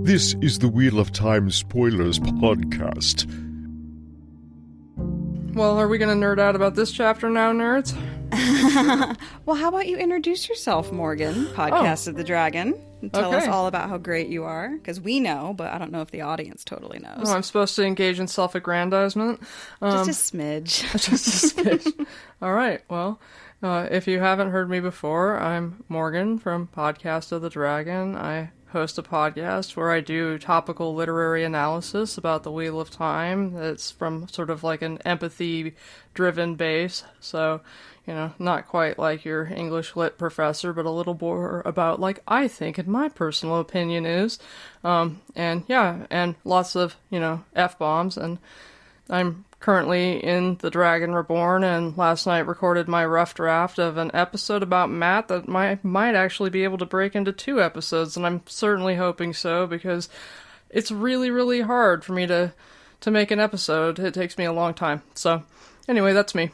This is the Wheel of Time Spoilers podcast. Well, are we going to nerd out about this chapter now, nerds? Well, how about you introduce yourself, Morgan, Podcast of the Dragon, and tell us all about how great you are, because we know, but I don't know if the audience totally knows. Oh, I'm supposed to engage in self-aggrandizement? Just a smidge. Just a smidge. All right, well, if you haven't heard me before, I'm Morgan from Podcast of the Dragon. I host a podcast where I do topical literary analysis about the Wheel of Time. That's from sort of like an empathy-driven base, so, you know, not quite like your English lit professor, but a little more about, like, I think, and my personal opinion is. And lots of, you know, F-bombs, and I'm currently in The Dragon Reborn, and last night recorded my rough draft of an episode about Matt that might actually be able to break into 2 episodes, and I'm certainly hoping so, because it's really, really hard for me to make an episode. It takes me a long time. So, anyway, that's me.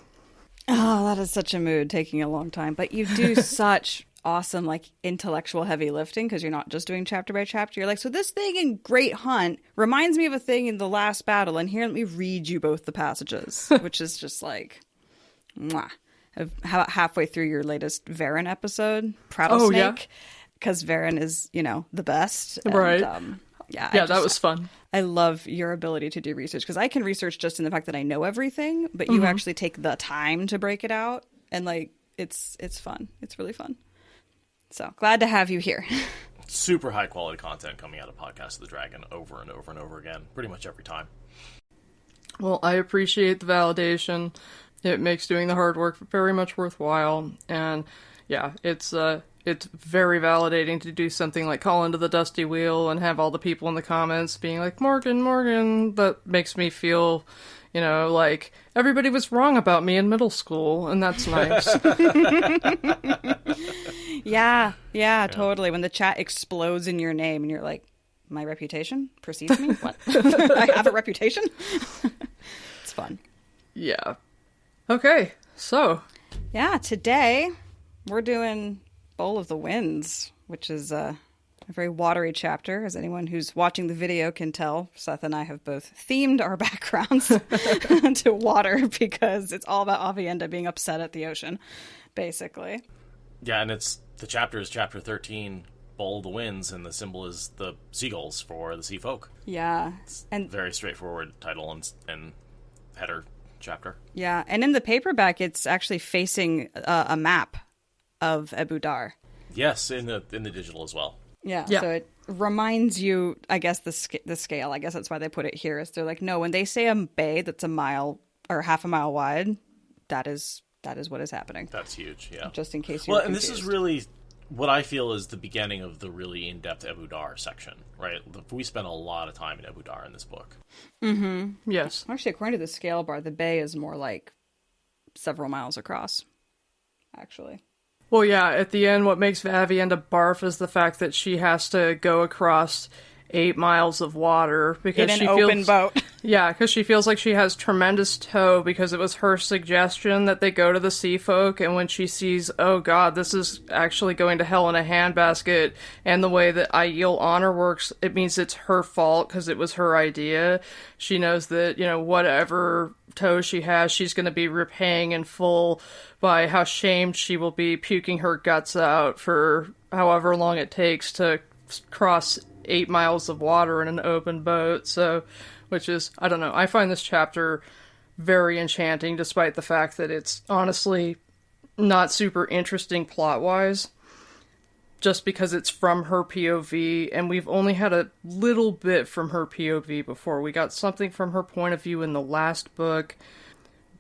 Oh, that is such a mood, taking a long time. But you do such awesome, like, intellectual heavy lifting, because you're not just doing chapter by chapter. You're like, so this thing in Great Hunt reminds me of a thing in the last battle, and here, let me read you both the passages, which is just like, mwah. How about halfway through your latest Varen episode, Prattlesnake? Because Varen is, you know, the best. And, right. Yeah, that was fun. I love your ability to do research, because I can research just in the fact that I know everything, but you actually take the time to break it out, and, like, it's fun. It's really fun. So, glad to have you here. Super high quality content coming out of Podcast of the Dragon over and over and over again, pretty much every time. Well, I appreciate the validation. It makes doing the hard work very much worthwhile, and yeah, it's very validating to do something like call into the Dusty Wheel and have all the people in the comments being like, Morgan, that makes me feel, you know, like everybody was wrong about me in middle school, and that's nice. Yeah, totally. When the chat explodes in your name and you're like, my reputation precedes me? What? I have a reputation? It's fun. Yeah. Okay, so. Yeah, today we're doing Bowl of the Winds, which is a very watery chapter. As anyone who's watching the video can tell, Seth and I have both themed our backgrounds to water, because it's all about Aviendha being upset at the ocean, basically. Yeah, and the chapter is chapter 13, Bowl of the Winds, and the symbol is the seagulls for the sea folk. Yeah. It's and very straightforward title and header chapter. Yeah, and in the paperback, it's actually facing a map of Ebou Dar. Yes, in the digital as well. Yeah, so it reminds you, I guess, the scale. I guess that's why they put it here. Is they're like, no, when they say a bay that's a mile or half a mile wide, that is what is happening. That's huge, yeah. Just in case you're confused. This is really what I feel is the beginning of the really in-depth Ebou Dar section, right? We spent a lot of time in Ebou Dar in this book. Mm-hmm. Yes. Actually, according to the scale bar, the bay is more like several miles across, actually. Well, yeah, at the end, what makes Aviendha barf is the fact that she has to go across 8 miles of water because in an open boat. Yeah, because she feels like she has tremendous tow, because it was her suggestion that they go to the sea folk, and when she sees, oh god, this is actually going to hell in a handbasket, and the way that Aiel honor works, it means it's her fault because it was her idea. She knows that, you know, whatever tow she has, she's going to be repaying in full by how shamed she will be puking her guts out for however long it takes to cross 8 miles of water in an open boat. So, which is, I don't know, I find this chapter very enchanting, despite the fact that it's honestly not super interesting plot-wise, just because it's from her POV, and we've only had a little bit from her POV before. We got something from her point of view in the last book,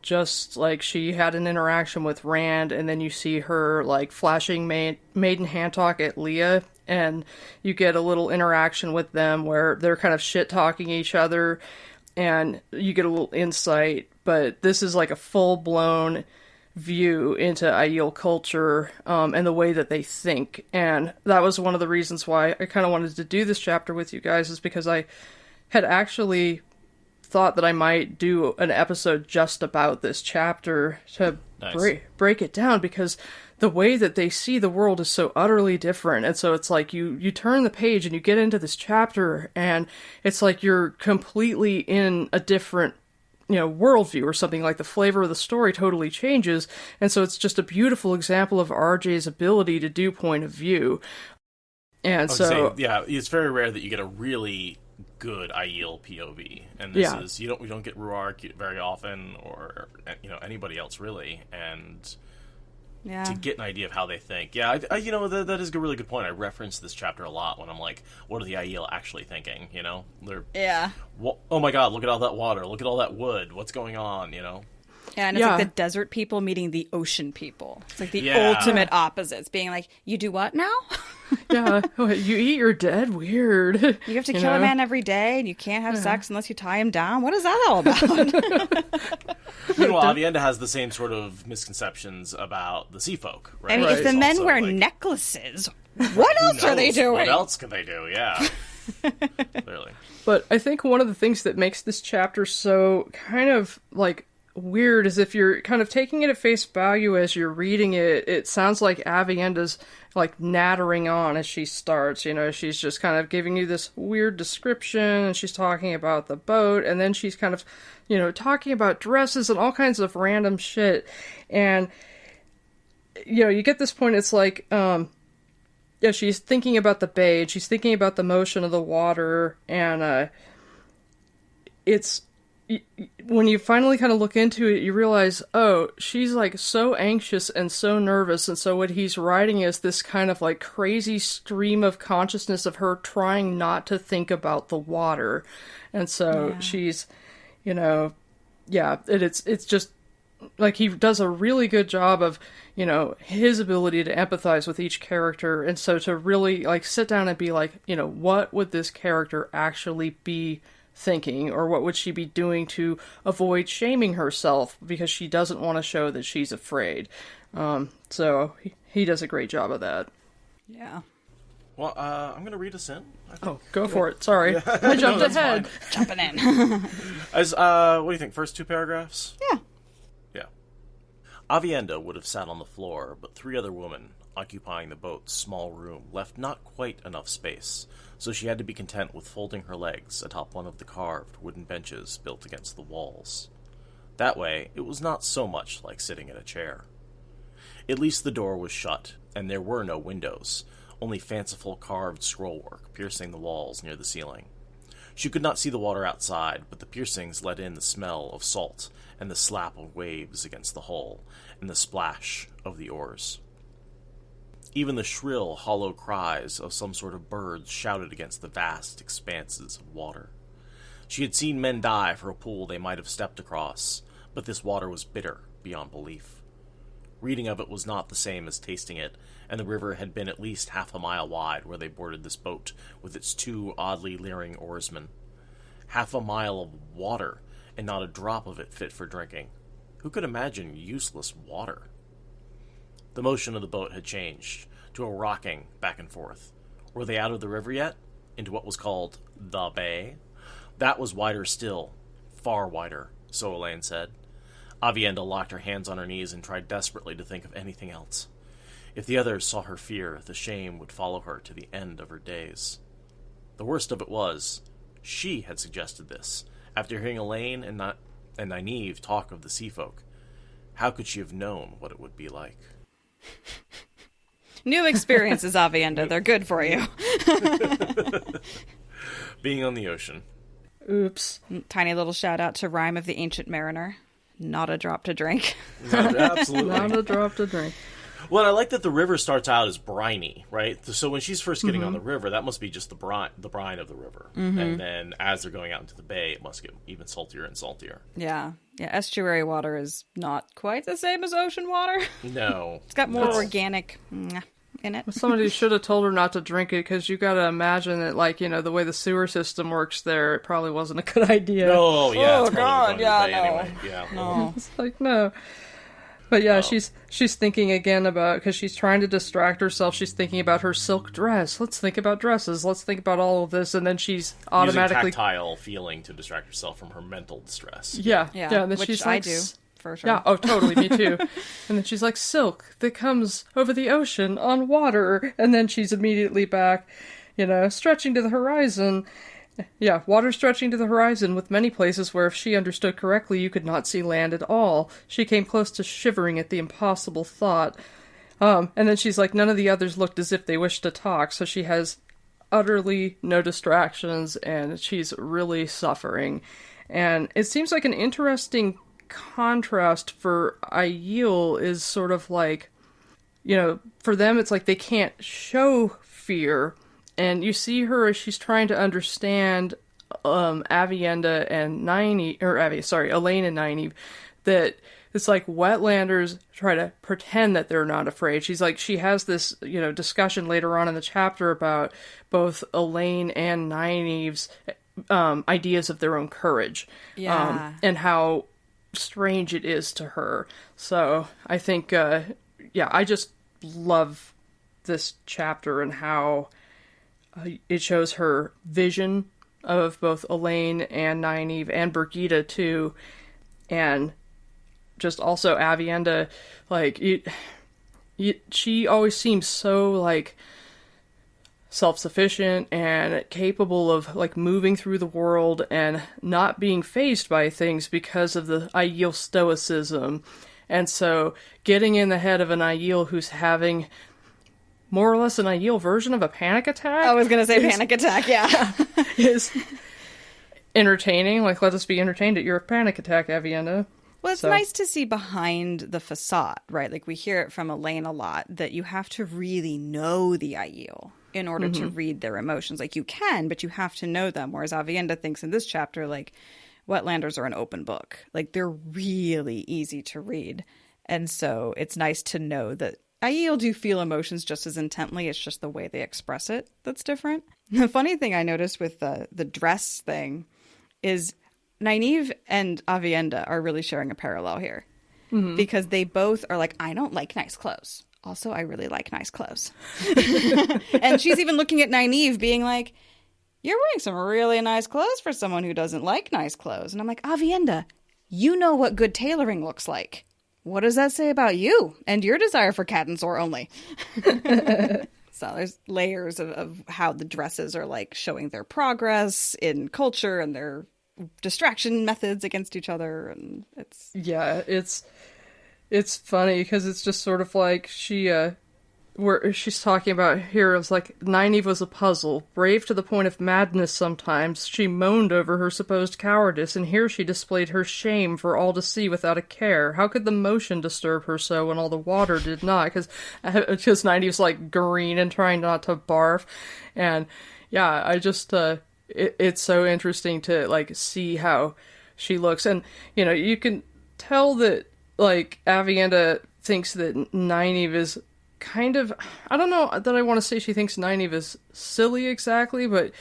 just like she had an interaction with Rand, and then you see her like flashing maiden hand talk at Leah, and you get a little interaction with them where they're kind of shit-talking each other, and you get a little insight, but this is like a full-blown view into Aiel culture, and the way that they think, and that was one of the reasons why I kind of wanted to do this chapter with you guys, is because I had actually thought that I might do an episode just about this chapter to break it down, because the way that they see the world is so utterly different. And so it's like you turn the page and you get into this chapter and it's like you're completely in a different, worldview or something. Like the flavor of the story totally changes. And so it's just a beautiful example of RJ's ability to do point of view. And it's very rare that you get a really good Aiel POV, and this is we don't get Ruark very often, or anybody else really, and to get an idea of how they think. That is a really good point. I reference this chapter a lot when I'm like, what are the Aiel actually thinking? Oh my god, look at all that water, look at all that wood, what's going on? Yeah, and it's like the desert people meeting the ocean people. It's like the ultimate opposites, being like, you do what now? You eat your dead? Weird. You have to kill a man every day, and you can't have sex unless you tie him down? What is that all about? Meanwhile, Avienda has the same sort of misconceptions about the sea folk, right? I mean, if the men wear necklaces, what else are they doing? What else can they do? Yeah. Clearly. But I think one of the things that makes this chapter so kind of, like, weird is if you're kind of taking it at face value as you're reading it, it sounds like Avienda's like nattering on as she starts. She's just kind of giving you this weird description, and she's talking about the boat, and then she's kind of, talking about dresses and all kinds of random shit. And, you get this point, it's like, she's thinking about the bay, and she's thinking about the motion of the water, and, when you finally kind of look into it, you realize, she's like so anxious and so nervous. And so what he's writing is this kind of like crazy stream of consciousness of her trying not to think about the water. And so she's, it's just like he does a really good job of, his ability to empathize with each character. And so to really like sit down and be like, what would this character actually be thinking, or what would she be doing to avoid shaming herself because she doesn't want to show that she's afraid. So he does a great job of that. Yeah. Well, I'm going to read us in. Go for it. Sorry. I jumped ahead. Jumping in. What do you think? First two paragraphs? Yeah. Avienda would have sat on the floor, but three other women, occupying the boat's small room, left not quite enough space, so she had to be content with folding her legs atop one of the carved wooden benches built against the walls. That way, it was not so much like sitting in a chair. At least the door was shut, and there were no windows, only fanciful carved scrollwork piercing the walls near the ceiling. She could not see the water outside, but the piercings let in the smell of salt and the slap of waves against the hull and the splash of the oars. Even the shrill, hollow cries of some sort of birds shouted against the vast expanses of water. She had seen men die for a pool they might have stepped across, but this water was bitter beyond belief. Reading of it was not the same as tasting it, and the river had been at least half a mile wide where they boarded this boat with its two oddly leering oarsmen. Half a mile of water, and not a drop of it fit for drinking. Who could imagine useless water? The motion of the boat had changed to a rocking back and forth. Were they out of the river yet? Into what was called the bay? That was wider still. Far wider, so Elaine said. Avienda locked her hands on her knees and tried desperately to think of anything else. If the others saw her fear, the shame would follow her to the end of her days. The worst of it was, she had suggested this, after hearing Elaine and Nynaeve talk of the sea folk. How could she have known what it would be like? New experiences, Avienda. They're good for you. Being on the ocean. Oops. Tiny little shout out to Rhyme of the Ancient Mariner. Not a drop to drink. Absolutely. Not a drop to drink. Well, I like that the river starts out as briny, right? So when she's first getting on the river, that must be just the brine of the river. And then as they're going out into the bay, it must get even saltier and saltier. Yeah. Estuary water is not quite the same as ocean water. No. It's got more organic in it. Somebody should have told her not to drink it, because you got to imagine that, like, the way the sewer system works there, it probably wasn't a good idea. No, yeah. Oh, it's God, probably yeah, going to the bay anyway. Yeah. No. It's like, no. But yeah, she's thinking again about, because she's trying to distract herself, she's thinking about her silk dress. Let's think about dresses. Let's think about all of this. And then she's automatically... Using tactile feeling to distract herself from her mental distress. Yeah. And then which she's I like do for sure. Yeah, oh, totally, me too. And then she's like, silk that comes over the ocean on water. And then she's immediately back, stretching to the horizon. Yeah, water stretching to the horizon, with many places where, if she understood correctly, you could not see land at all. She came close to shivering at the impossible thought. And then she's like, none of the others looked as if they wished to talk, so she has utterly no distractions, and she's really suffering. And it seems like an interesting contrast for Aiel is sort of like, for them it's like they can't show fear, and you see her as she's trying to understand Avienda and Elaine and Nynaeve, that it's like wetlanders try to pretend that they're not afraid. She's like, she has this, discussion later on in the chapter about both Elaine and Nynaeve's ideas of their own courage. Yeah. And how strange it is to her. So I think, I just love this chapter and how it shows her vision of both Elaine and Nynaeve and Birgitta too. And just also Avienda, like, she always seems so, like, self-sufficient and capable of, like, moving through the world and not being faced by things because of the Aiel stoicism. And so getting in the head of an Aiel who's having more or less an Aiel version of a panic attack. I was going to say panic attack, yeah. Is entertaining. Like, let us be entertained at your panic attack, Avienda. Well, it's nice to see behind the facade, right? Like, we hear it from Elaine a lot, that you have to really know the Aiel in order to read their emotions. Like, you can, but you have to know them. Whereas Avienda thinks in this chapter, like, wetlanders are an open book. Like, they're really easy to read. And so it's nice to know that Aiel do feel emotions just as intently. It's just the way they express it that's different. The funny thing I noticed with the dress thing is Nynaeve and Avienda are really sharing a parallel here. Because they both are like, I don't like nice clothes. Also, I really like nice clothes. And she's even looking at Nynaeve being like, you're wearing some really nice clothes for someone who doesn't like nice clothes. And I'm like, Avienda, you know what good tailoring looks like. What does that say about you and your desire for cat and sore only? So there's layers of how the dresses are, like, showing their progress in culture and their distraction methods against each other. And it's funny because it's just sort of like where she's talking about here, it's like, Nynaeve was a puzzle, brave to the point of madness sometimes. She moaned over her supposed cowardice, and here she displayed her shame for all to see without a care. How could the motion disturb her so when all the water did not? Because Nynaeve's, like, green and trying not to barf. And yeah, I just it's so interesting to, like, see how she looks. And, you can tell that, like, Avienda thinks that Nynaeve is kind of, I don't know that I want to say she thinks Nynaeve is silly exactly, but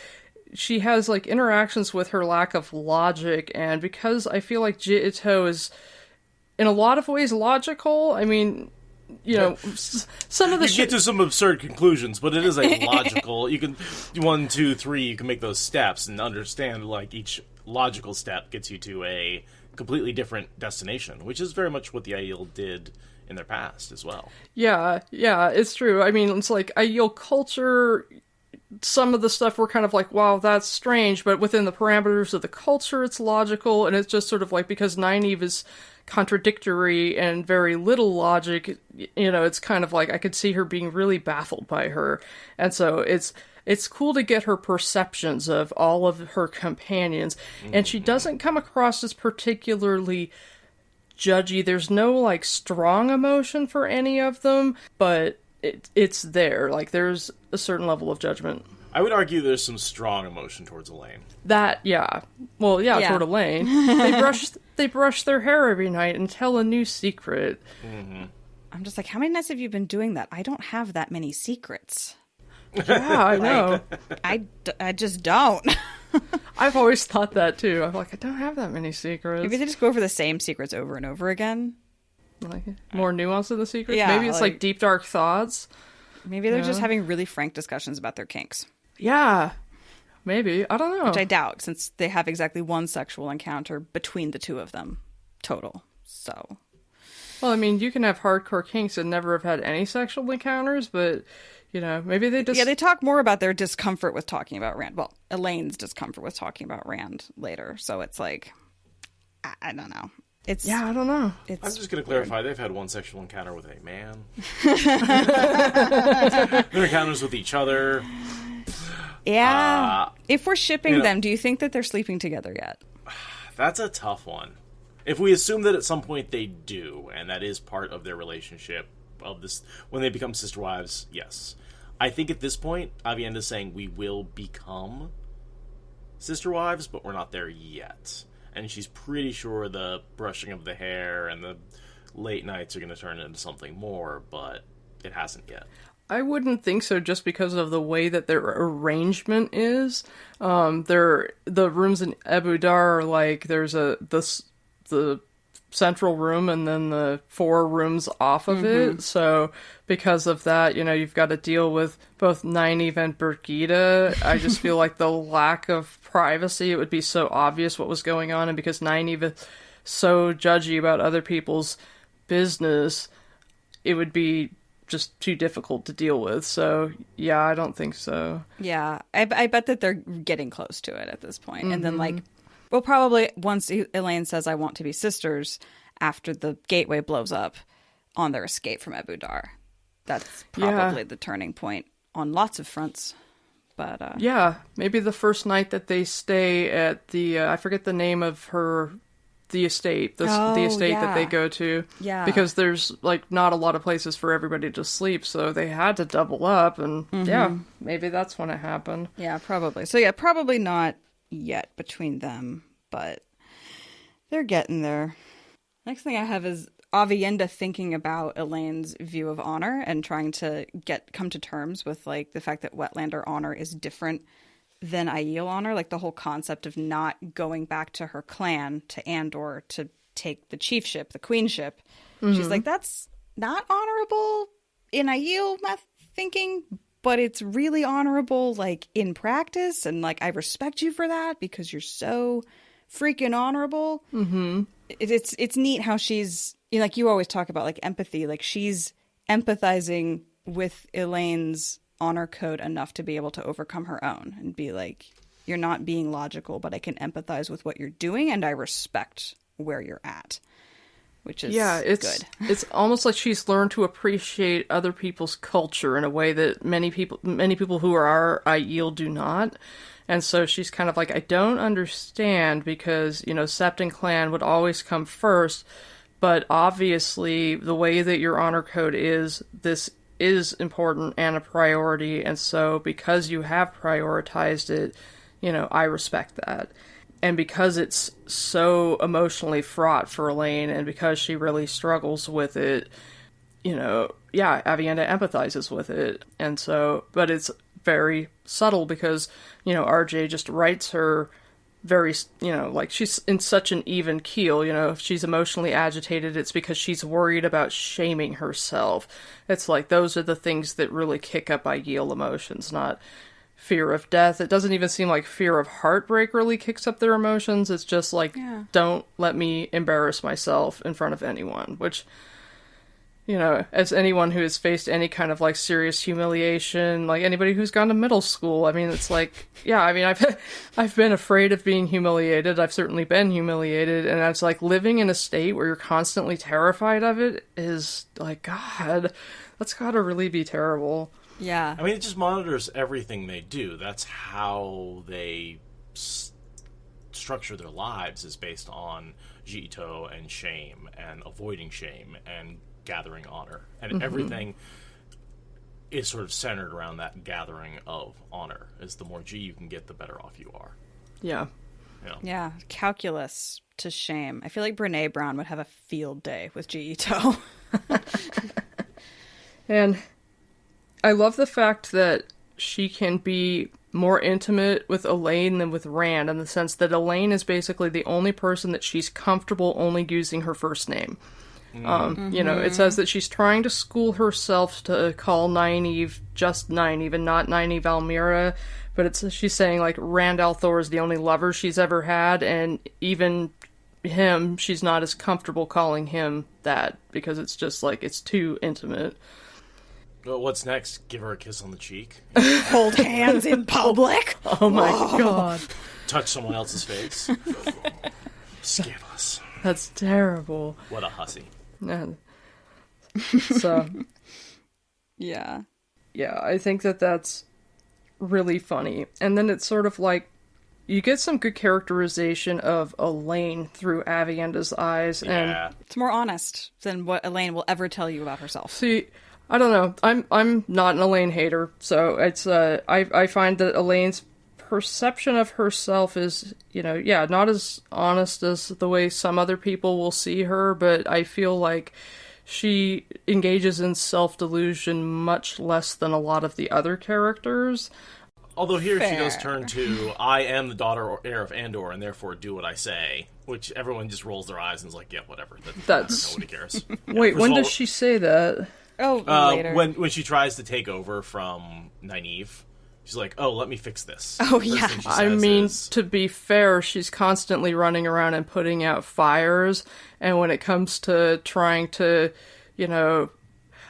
she has, like, interactions with her lack of logic, and because I feel like Jito is in a lot of ways logical, I mean, some of the you get to some absurd conclusions, but it is a logical, you can 1, 2, 3, you can make those steps and understand, like, each logical step gets you to a completely different destination, which is very much what the Aiel did in their past as well. Yeah, it's true. I mean, it's like Aiel culture, some of the stuff we're kind of like, wow, that's strange, but within the parameters of the culture, it's logical, and it's just sort of like, because Nynaeve is contradictory and very little logic, it's kind of like, I could see her being really baffled by her, and so it's cool to get her perceptions of all of her companions, and she doesn't come across as particularly judgy. There's no, like, strong emotion for any of them, but it's there. Like, there's a certain level of judgment. I would argue there's some strong emotion towards Elaine. That, yeah. Well, yeah, toward Elaine. They brush their hair every night and tell a new secret. I'm just like, how many nights have you been doing that? I don't have that many secrets. Yeah, I know. I just don't. I've always thought that too. I'm like, I don't have that many secrets. Maybe they just go over the same secrets over and over again. Like, more nuance in the secrets? Yeah, maybe it's like deep, dark thoughts. Maybe they're just having really frank discussions about their kinks. Yeah. Maybe. I don't know. Which I doubt, since they have exactly one sexual encounter between the two of them. Total. So, Well, I mean, you can have hardcore kinks and never have had any sexual encounters, but, you know, maybe they just... Yeah, they talk more about their discomfort with talking about Rand. Well, Elaine's discomfort with talking about Rand later. So it's like, I don't know. Yeah, I don't know. I'm just going to clarify, they've had one sexual encounter with a man. Their encounters with each other. Yeah. If we're shipping them, do you think that they're sleeping together yet? That's a tough one. If we assume that at some point they do, and that is part of their relationship, of this when they become sister wives, yes. I think at this point, Avienda's saying we will become sister wives, but we're not there yet. And she's pretty sure the brushing of the hair and the late nights are going to turn into something more, but it hasn't yet. I wouldn't think so, just because of the way that their arrangement is. The rooms in Ebou Dar are like, there's the central room and then the 4 rooms off of it. So because of that, you know, you've got to deal with both Nynaeve and Birgitte. I just feel like the lack of privacy, it would be so obvious what was going on, and because Nynaeve is so judgy about other people's business, it would be just too difficult to deal with. So yeah, I don't think so. Yeah, I bet that they're getting close to it at this point. And then, like, well, probably once Elaine says, I want to be sisters, after the gateway blows up on their escape from Ebou Dar. That's probably the turning point on lots of fronts. But yeah, maybe the first night that they stay at the, I forget the name of the estate, the estate that they go to. Yeah. Because there's, like, not a lot of places for everybody to sleep, so they had to double up, and yeah, maybe that's when it happened. Yeah, probably. So yeah, probably not yet between them, but they're getting there. Next thing I have is Avienda thinking about Elaine's view of honor and trying to come to terms with, like, the fact that Wetlander honor is different than Aiel honor, like the whole concept of not going back to her clan, to Andor, to take the chiefship, the queenship. She's like, that's not honorable in Aiel thinking, but it's really honorable, like, in practice, and, like, I respect you for that because you're so freaking honorable. It's neat how she's, you know, like, you always talk about, like, empathy, like, she's empathizing with Elaine's honor code enough to be able to overcome her own and be like, you're not being logical, but I can empathize with what you're doing, and I respect where you're at, which is good. It's almost like she's learned to appreciate other people's culture in a way that many people who are Aiel do not. And so she's kind of like, I don't understand, because, you know, Sept and clan would always come first, but obviously the way that your honor code is, this is important and a priority, and so because you have prioritized it, you know, I respect that. And because it's so emotionally fraught for Elaine, and because she really struggles with it, you know, yeah, Avienda empathizes with it. And so, but it's very subtle because, you know, RJ just writes her very, you know, like, she's in such an even keel. You know, if she's emotionally agitated, it's because she's worried about shaming herself. It's like, those are the things that really kick up Aiel emotions, not fear of death. It doesn't even seem like fear of heartbreak really kicks up their emotions. It's just like, don't let me embarrass myself in front of anyone, which, you know, as anyone who has faced any kind of, like, serious humiliation, like anybody who's gone to middle school, I mean, it's like, yeah, I mean, I've been afraid of being humiliated. I've certainly been humiliated, and it's like, living in a state where you're constantly terrified of it is like, God, that's gotta really be terrible. Yeah. I mean, it just monitors everything they do. That's how they structure their lives, is based on Jito and shame, and avoiding shame, and gathering honor, and everything is sort of centered around that gathering of honor. Is the more G you can get, the better off you are. Yeah. Yeah, calculus to shame. I feel like Brene Brown would have a field day with Jito. And I love the fact that she can be more intimate with Elaine than with Rand, in the sense that Elaine is basically the only person that she's comfortable only using her first name. You know, it says that she's trying to school herself to call Nynaeve just Nynaeve and not Nynaeve Almira, but she's saying, like, Rand al'Thor is the only lover she's ever had, and even him, she's not as comfortable calling him that because it's just like it's too intimate. Well, what's next? Give her a kiss on the cheek? Hold hands in public? Oh my god. Touch someone else's face? Scandalous. That's terrible. What a hussy. Yeah. So, Yeah. yeah, I think that that's really funny. And then it's sort of like, you get some good characterization of Elaine through Avienda's eyes. Yeah. And It's more honest than what Elaine will ever tell you about herself. see, I don't know. I'm not an Elaine hater, so it's I find that Elaine's perception of herself is, not as honest as the way some other people will see her, but I feel like she engages in self-delusion much less than a lot of the other characters. Although here she does Fair. turn to, I am the daughter or heir of Andor, and therefore do what I say, which everyone just rolls their eyes and is like, yeah, whatever. That's- Nobody cares. Wait, First when of all, does she say that? Oh, later. when she tries to take over from Nynaeve, she's like, oh, let me fix this. Oh, First yeah. thing she I says mean, is, to be fair, she's constantly running around and putting out fires, and when it comes to trying to,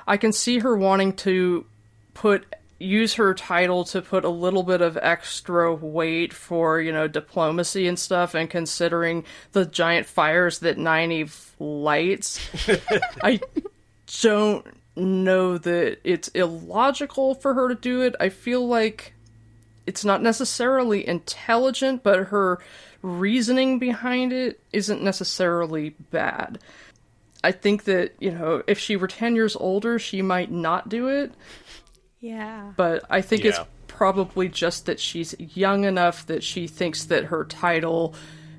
I can see her wanting to use her title to put a little bit of extra weight for, diplomacy and stuff, and considering the giant fires that Nynaeve lights, I don't know that it's illogical for her to do it. I feel like it's not necessarily intelligent, but her reasoning behind it isn't necessarily bad. I think that, if she were 10 years older, she might not do it, Yeah. but I think it's Yeah. probably just that she's young enough that she thinks that her title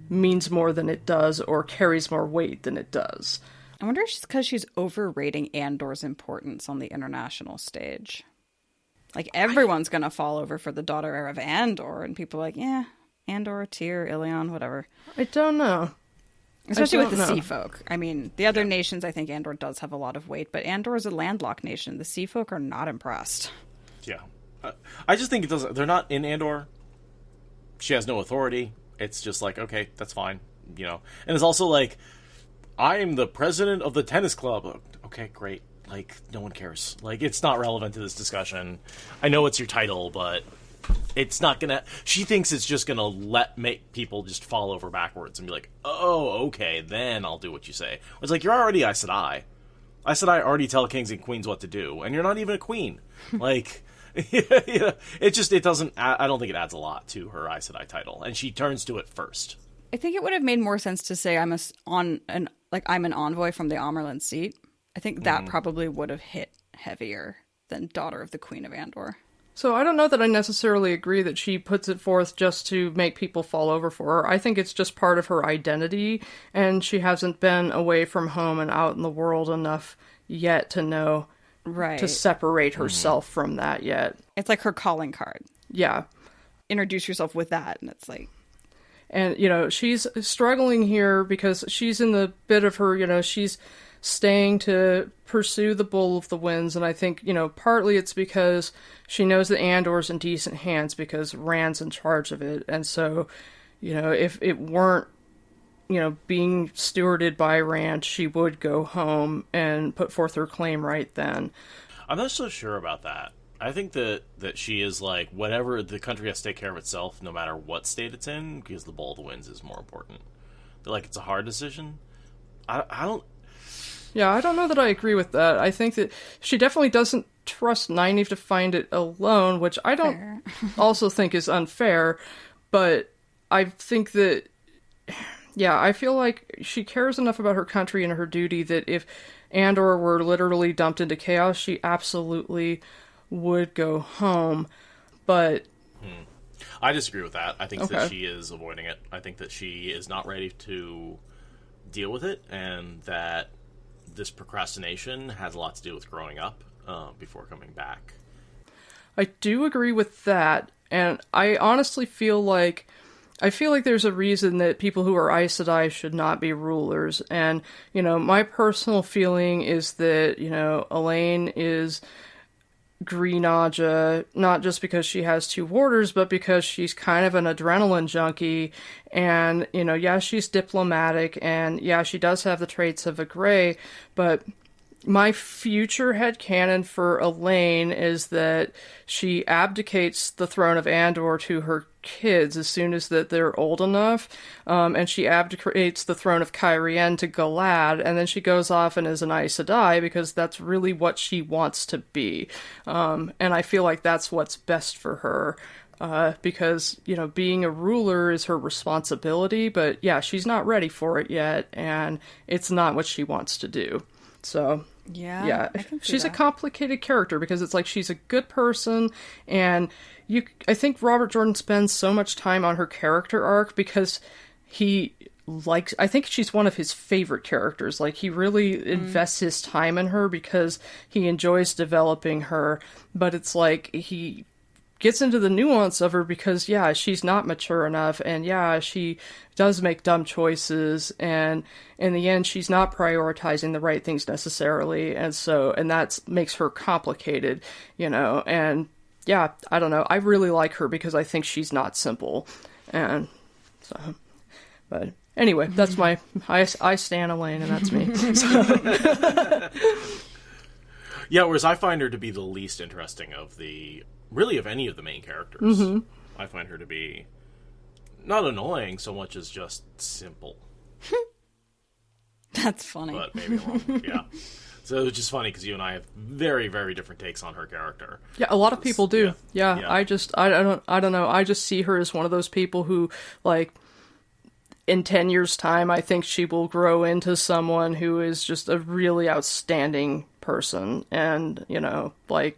means more than it does or carries more weight than it does. I wonder if it's because she's overrating Andor's importance on the international stage. Like, everyone's going to fall over for the daughter heir of Andor, and people are like, yeah, Andor, Tyr, Ilion, whatever. I don't know. Especially with don't the know. sea folk. I mean, the other nations, I think Andor does have a lot of weight, but Andor is a landlocked nation. The sea folk are not impressed. yeah. I just think it doesn't, they're not in Andor. She has no authority. It's just like, okay, that's fine, And it's also like, I'm the president of the tennis club. Okay, great. Like, no one cares. Like, it's not relevant to this discussion. I know it's your title, but it's not gonna... She thinks it's just gonna make people just fall over backwards and be like, oh, okay, then I'll do what you say. It's like, you're already Aes Sedai. Aes Sedai already tell kings and queens what to do, and you're not even a queen. Like, it doesn't... I don't think it adds a lot to her Aes Sedai title, and she turns to it first. I think it would have made more sense to say I'm an envoy from the Amerlin seat. I think that probably would have hit heavier than daughter of the Queen of Andor. So I don't know that I necessarily agree that she puts it forth just to make people fall over for her. I think it's just part of her identity, and she hasn't been away from home and out in the world enough yet to know Right. to separate herself from that yet. It's like her calling card. Yeah. Introduce yourself with that, and it's like... And, she's struggling here because she's in the bit of her, she's staying to pursue the Bull of the Winds, and I think, partly it's because she knows that Andor's in decent hands because Rand's in charge of it, and so, if it weren't, being stewarded by Rand, she would go home and put forth her claim right then. I'm not so sure about that. I think that she is like, whatever, the country has to take care of itself no matter what state it's in, because the Bowl of the Winds is more important. Like, it's a hard decision. I don't... Yeah, I don't know that I agree with that. I think that she definitely doesn't trust Nynaeve to find it alone, which I don't Fair. also think is unfair, but I think that, yeah, I feel like she cares enough about her country and her duty that if Andor were literally dumped into chaos, she absolutely would go home, but... I disagree with that. I think Okay. that she is avoiding it. I think that she is not ready to deal with it, and that this procrastination has a lot to do with growing up before coming back. I do agree with that, and I honestly feel like there's a reason that people who are Aes Sedai should not be rulers, and, my personal feeling is that, Elaine is Greenaja, not just because she has two warders, but because she's kind of an adrenaline junkie. And, you know, yeah, she's diplomatic, and yeah, she does have the traits of a Grey, but my future headcanon for Elaine is that she abdicates the throne of Andor to her kids as soon as that they're old enough, and she abdicates the throne of Cairhien to Galad, and then she goes off and is an Aes Sedai because that's really what she wants to be. And I feel like that's what's best for her. Because, you know, being a ruler is her responsibility, but yeah, she's not ready for it yet, and it's not what she wants to do. So, yeah, she's a complicated character because it's like she's a good person, and I think Robert Jordan spends so much time on her character arc because I think she's one of his favorite characters. Like, he really invests his time in her because he enjoys developing her, but it's like he gets into the nuance of her because, yeah, she's not mature enough, and yeah, she does make dumb choices, and in the end, she's not prioritizing the right things necessarily, and that makes her complicated, you know, and yeah, I don't know, I really like her because I think she's not simple, and so, but anyway, that's I stan Elaine, and that's me. So. Yeah, whereas I find her to be the least interesting of any of the main characters. Mm-hmm. I find her to be not annoying so much as just simple. That's funny. But maybe wrong. Yeah. So it's just funny because you and I have very, very different takes on her character. Yeah, a lot of people do. Yeah. Yeah. I don't know. I just see her as one of those people who, like, in 10 years' time, I think she will grow into someone who is just a really outstanding person. And, you know, like,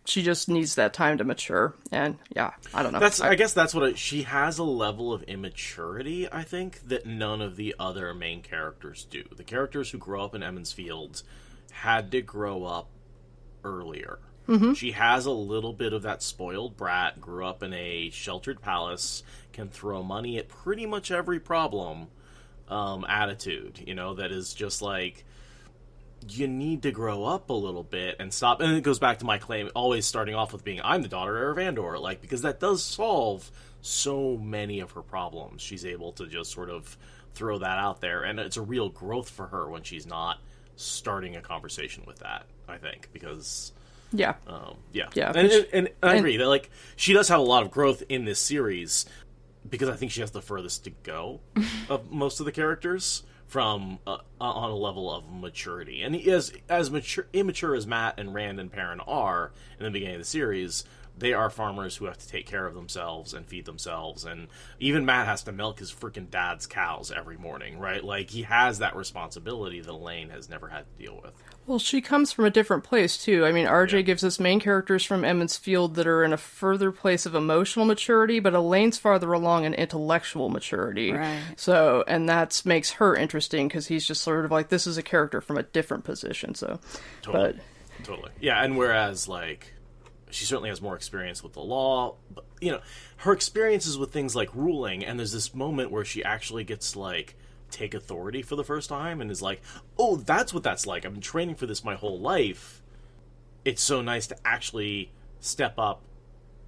she just needs that time to mature, and yeah, I don't know. I guess that's what she has a level of immaturity, I think, that none of the other main characters do. The characters who grow up in Emond's Field had to grow up earlier. Mm-hmm. She has a little bit of that spoiled brat, grew up in a sheltered palace, can throw money at pretty much every problem attitude, you know, that is just like, you need to grow up a little bit and stop. And it goes back to my claim, always starting off with being, I'm the daughter of Andor, like, because that does solve so many of her problems. She's able to just sort of throw that out there, and it's a real growth for her when she's not starting a conversation with that, I think, because... Yeah. And I agree that, like, she does have a lot of growth in this series because I think she has the furthest to go of most of the characters from on a level of maturity. And as immature as Matt and Rand and Perrin are in the beginning of the series, they are farmers who have to take care of themselves and feed themselves. And even Matt has to milk his freaking dad's cows every morning, right? Like, he has that responsibility that Elaine has never had to deal with. Well, she comes from a different place, too. I mean, RJ gives us main characters from Emond's Field that are in a further place of emotional maturity, but Elaine's farther along in intellectual maturity. Right. So, and that makes her interesting, because he's just sort of like, this is a character from a different position, so. Totally. Yeah, and whereas, like, she certainly has more experience with the law, but, you know, her experiences with things like ruling, and there's this moment where she actually gets, like, take authority for the first time and is like, oh, that's what that's like. I've been training for this my whole life. It's so nice to actually step up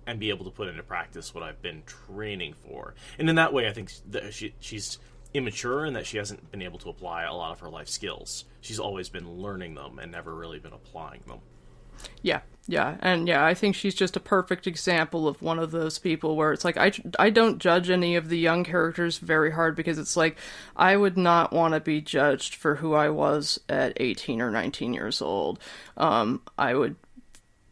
and be able to put into practice what I've been training for. And in that way, I think that she's immature in that she hasn't been able to apply a lot of her life skills. She's always been learning them and never really been applying them. Yeah, and yeah, I think she's just a perfect example of one of those people where it's like, I don't judge any of the young characters very hard, because it's like, I would not want to be judged for who I was at 18 or 19 years old. I would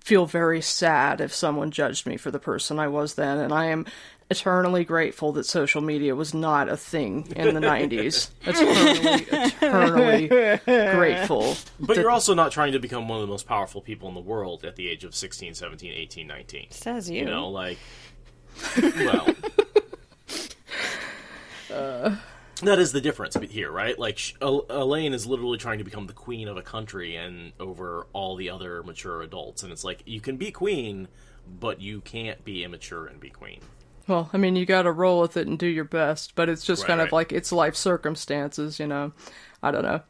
feel very sad if someone judged me for the person I was then, and I am eternally grateful that social media was not a thing in the 90s. Eternally grateful. But you're also not trying to become one of the most powerful people in the world at the age of 16, 17, 18, 19. Says you. You know, like, well... that is the difference here, right? Like, Elaine is literally trying to become the queen of a country and over all the other mature adults. And it's like, you can be queen, but you can't be immature and be queen. Well, I mean, you gotta roll with it and do your best, but it's just kind of like, it's life circumstances, you know? I don't know.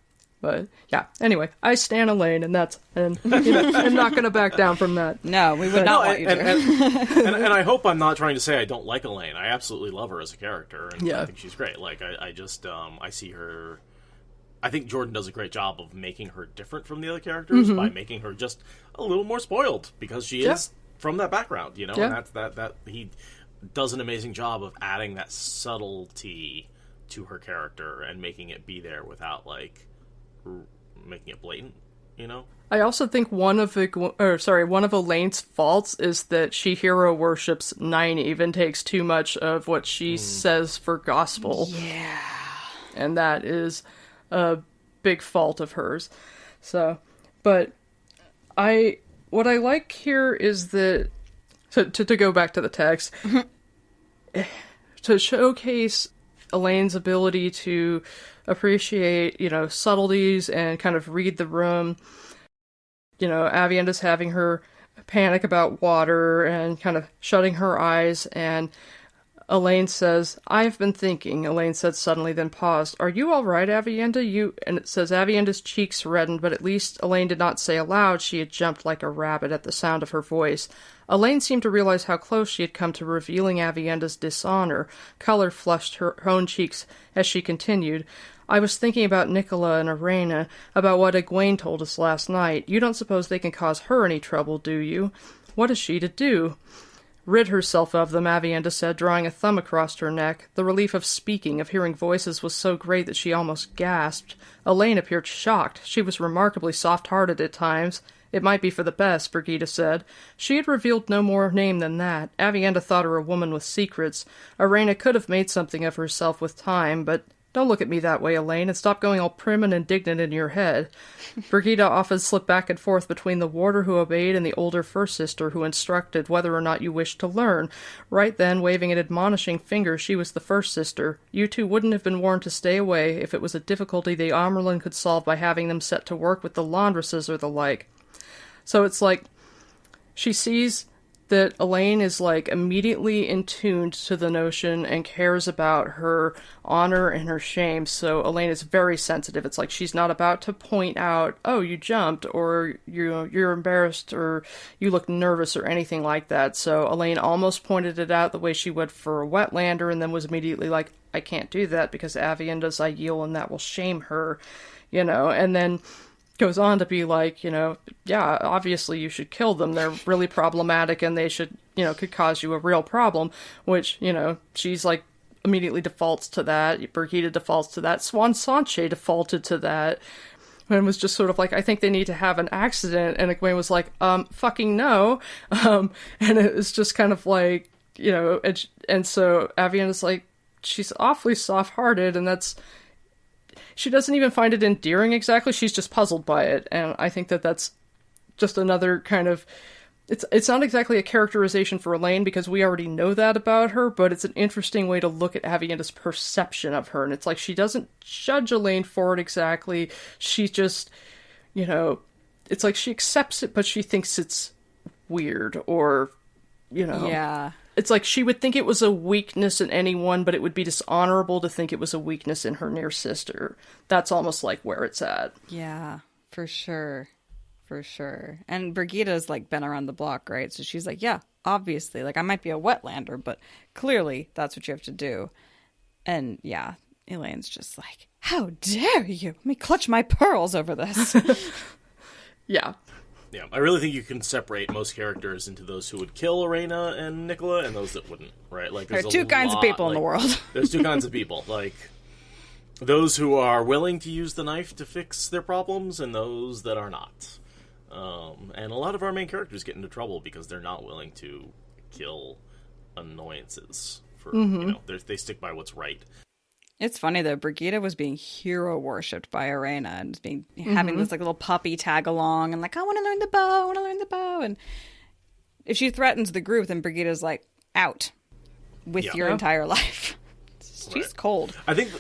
But yeah, anyway, I stan Elaine, and I'm not going to back down from that. No, we would not want you to. And I hope I'm not trying to say I don't like Elaine. I absolutely love her as a character, and I think she's great. Like, I just, I see her... I think Jordan does a great job of making her different from the other characters by making her just a little more spoiled, because she is from that background, you know? Yeah. And that he does an amazing job of adding that subtlety to her character and making it be there without, like, making it blatant, you know? I also think one of Elaine's faults is that she hero worships Nynaeve and takes too much of what she says for gospel. Yeah. And that is a big fault of hers. So, but what I like here is that, to go back to the text, to showcase Elaine's ability to appreciate, subtleties and kind of read the room. Avienda's having her panic about water and kind of shutting her eyes, and Elaine says, "I've been thinking," Elaine said suddenly, then paused. "Are you all right, Avienda? And it says Avienda's cheeks reddened, but at least Elaine did not say aloud she had jumped like a rabbit at the sound of her voice. Elaine seemed to realize how close she had come to revealing Avienda's dishonor. Color flushed her own cheeks as she continued. "I was thinking about Nicola and Irena, about what Egwene told us last night. You don't suppose they can cause her any trouble, do you? What is she to do?" "Rid herself of them," Avienda said, drawing a thumb across her neck. The relief of speaking, of hearing voices, was so great that she almost gasped. Elaine appeared shocked. She was remarkably soft-hearted at times. "It might be for the best," Brigida said. She had revealed no more name than that. Avienda thought her a woman with secrets. Irena could have made something of herself with time, but... "Don't look at me that way, Elaine, and stop going all prim and indignant in your head." Brigida often slipped back and forth between the warder who obeyed and the older first sister who instructed whether or not you wished to learn. Right then, waving an admonishing finger, she was the first sister. You two wouldn't have been warned to stay away if it was a difficulty the Amerlin could solve by having them set to work with the laundresses or the like. So it's like, she sees that Elaine is, like, immediately in tune to the notion and cares about her honor and her shame. So Elaine is very sensitive. It's like she's not about to point out, "Oh, you jumped," or you're embarrassed, or you look nervous, or anything like that. So Elaine almost pointed it out the way she would for a wetlander, and then was immediately like, "I can't do that because Avienda's Aiel, and that will shame her," and then goes on to be like, "Yeah, obviously you should kill them. They're really problematic, and they should, could cause you a real problem," which, she's like, immediately defaults to that. Brigida defaults to that. Swan Sanche defaulted to that. And was just sort of like, "I think they need to have an accident." And Egwene was like, fucking no. And it was just kind of like, and so Avienda's like, she's awfully soft-hearted, and she doesn't even find it endearing exactly. She's just puzzled by it. And I think that that's just another kind of... It's not exactly a characterization for Elaine, because we already know that about her, but it's an interesting way to look at Avienda's perception of her. And it's like, she doesn't judge Elaine for it exactly. She just, it's like she accepts it, but she thinks it's weird, or, Yeah. It's like she would think it was a weakness in anyone, but it would be dishonorable to think it was a weakness in her near sister. That's almost like where it's at. Yeah, for sure. For sure. And Brigida's like been around the block, right? So she's like, yeah, obviously, like, I might be a wetlander, but clearly that's what you have to do. And yeah, Elaine's just like, "How dare you? Let me clutch my pearls over this." Yeah. Yeah, I really think you can separate most characters into those who would kill Irena and Nicola and those that wouldn't, right? Like, There are two kinds of people in the world. There's two kinds of people. Like, those who are willing to use the knife to fix their problems and those that are not. And a lot of our main characters get into trouble because they're not willing to kill annoyances. For they stick by what's right. It's funny though, Brigida was being hero worshipped by Irena and having this like little puppy tag along and like, "I want to learn the bow, And if she threatens the group, then Brigida's like, "Out with your entire life." She's cold. I think,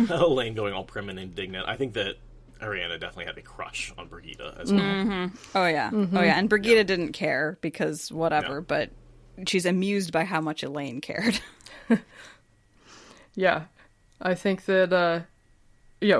Elaine going all prim and indignant. I think that Ariana definitely had a crush on Brigida as well. Mm-hmm. Oh yeah, and Brigida didn't care because whatever, but she's amused by how much Elaine cared. Yeah. I think that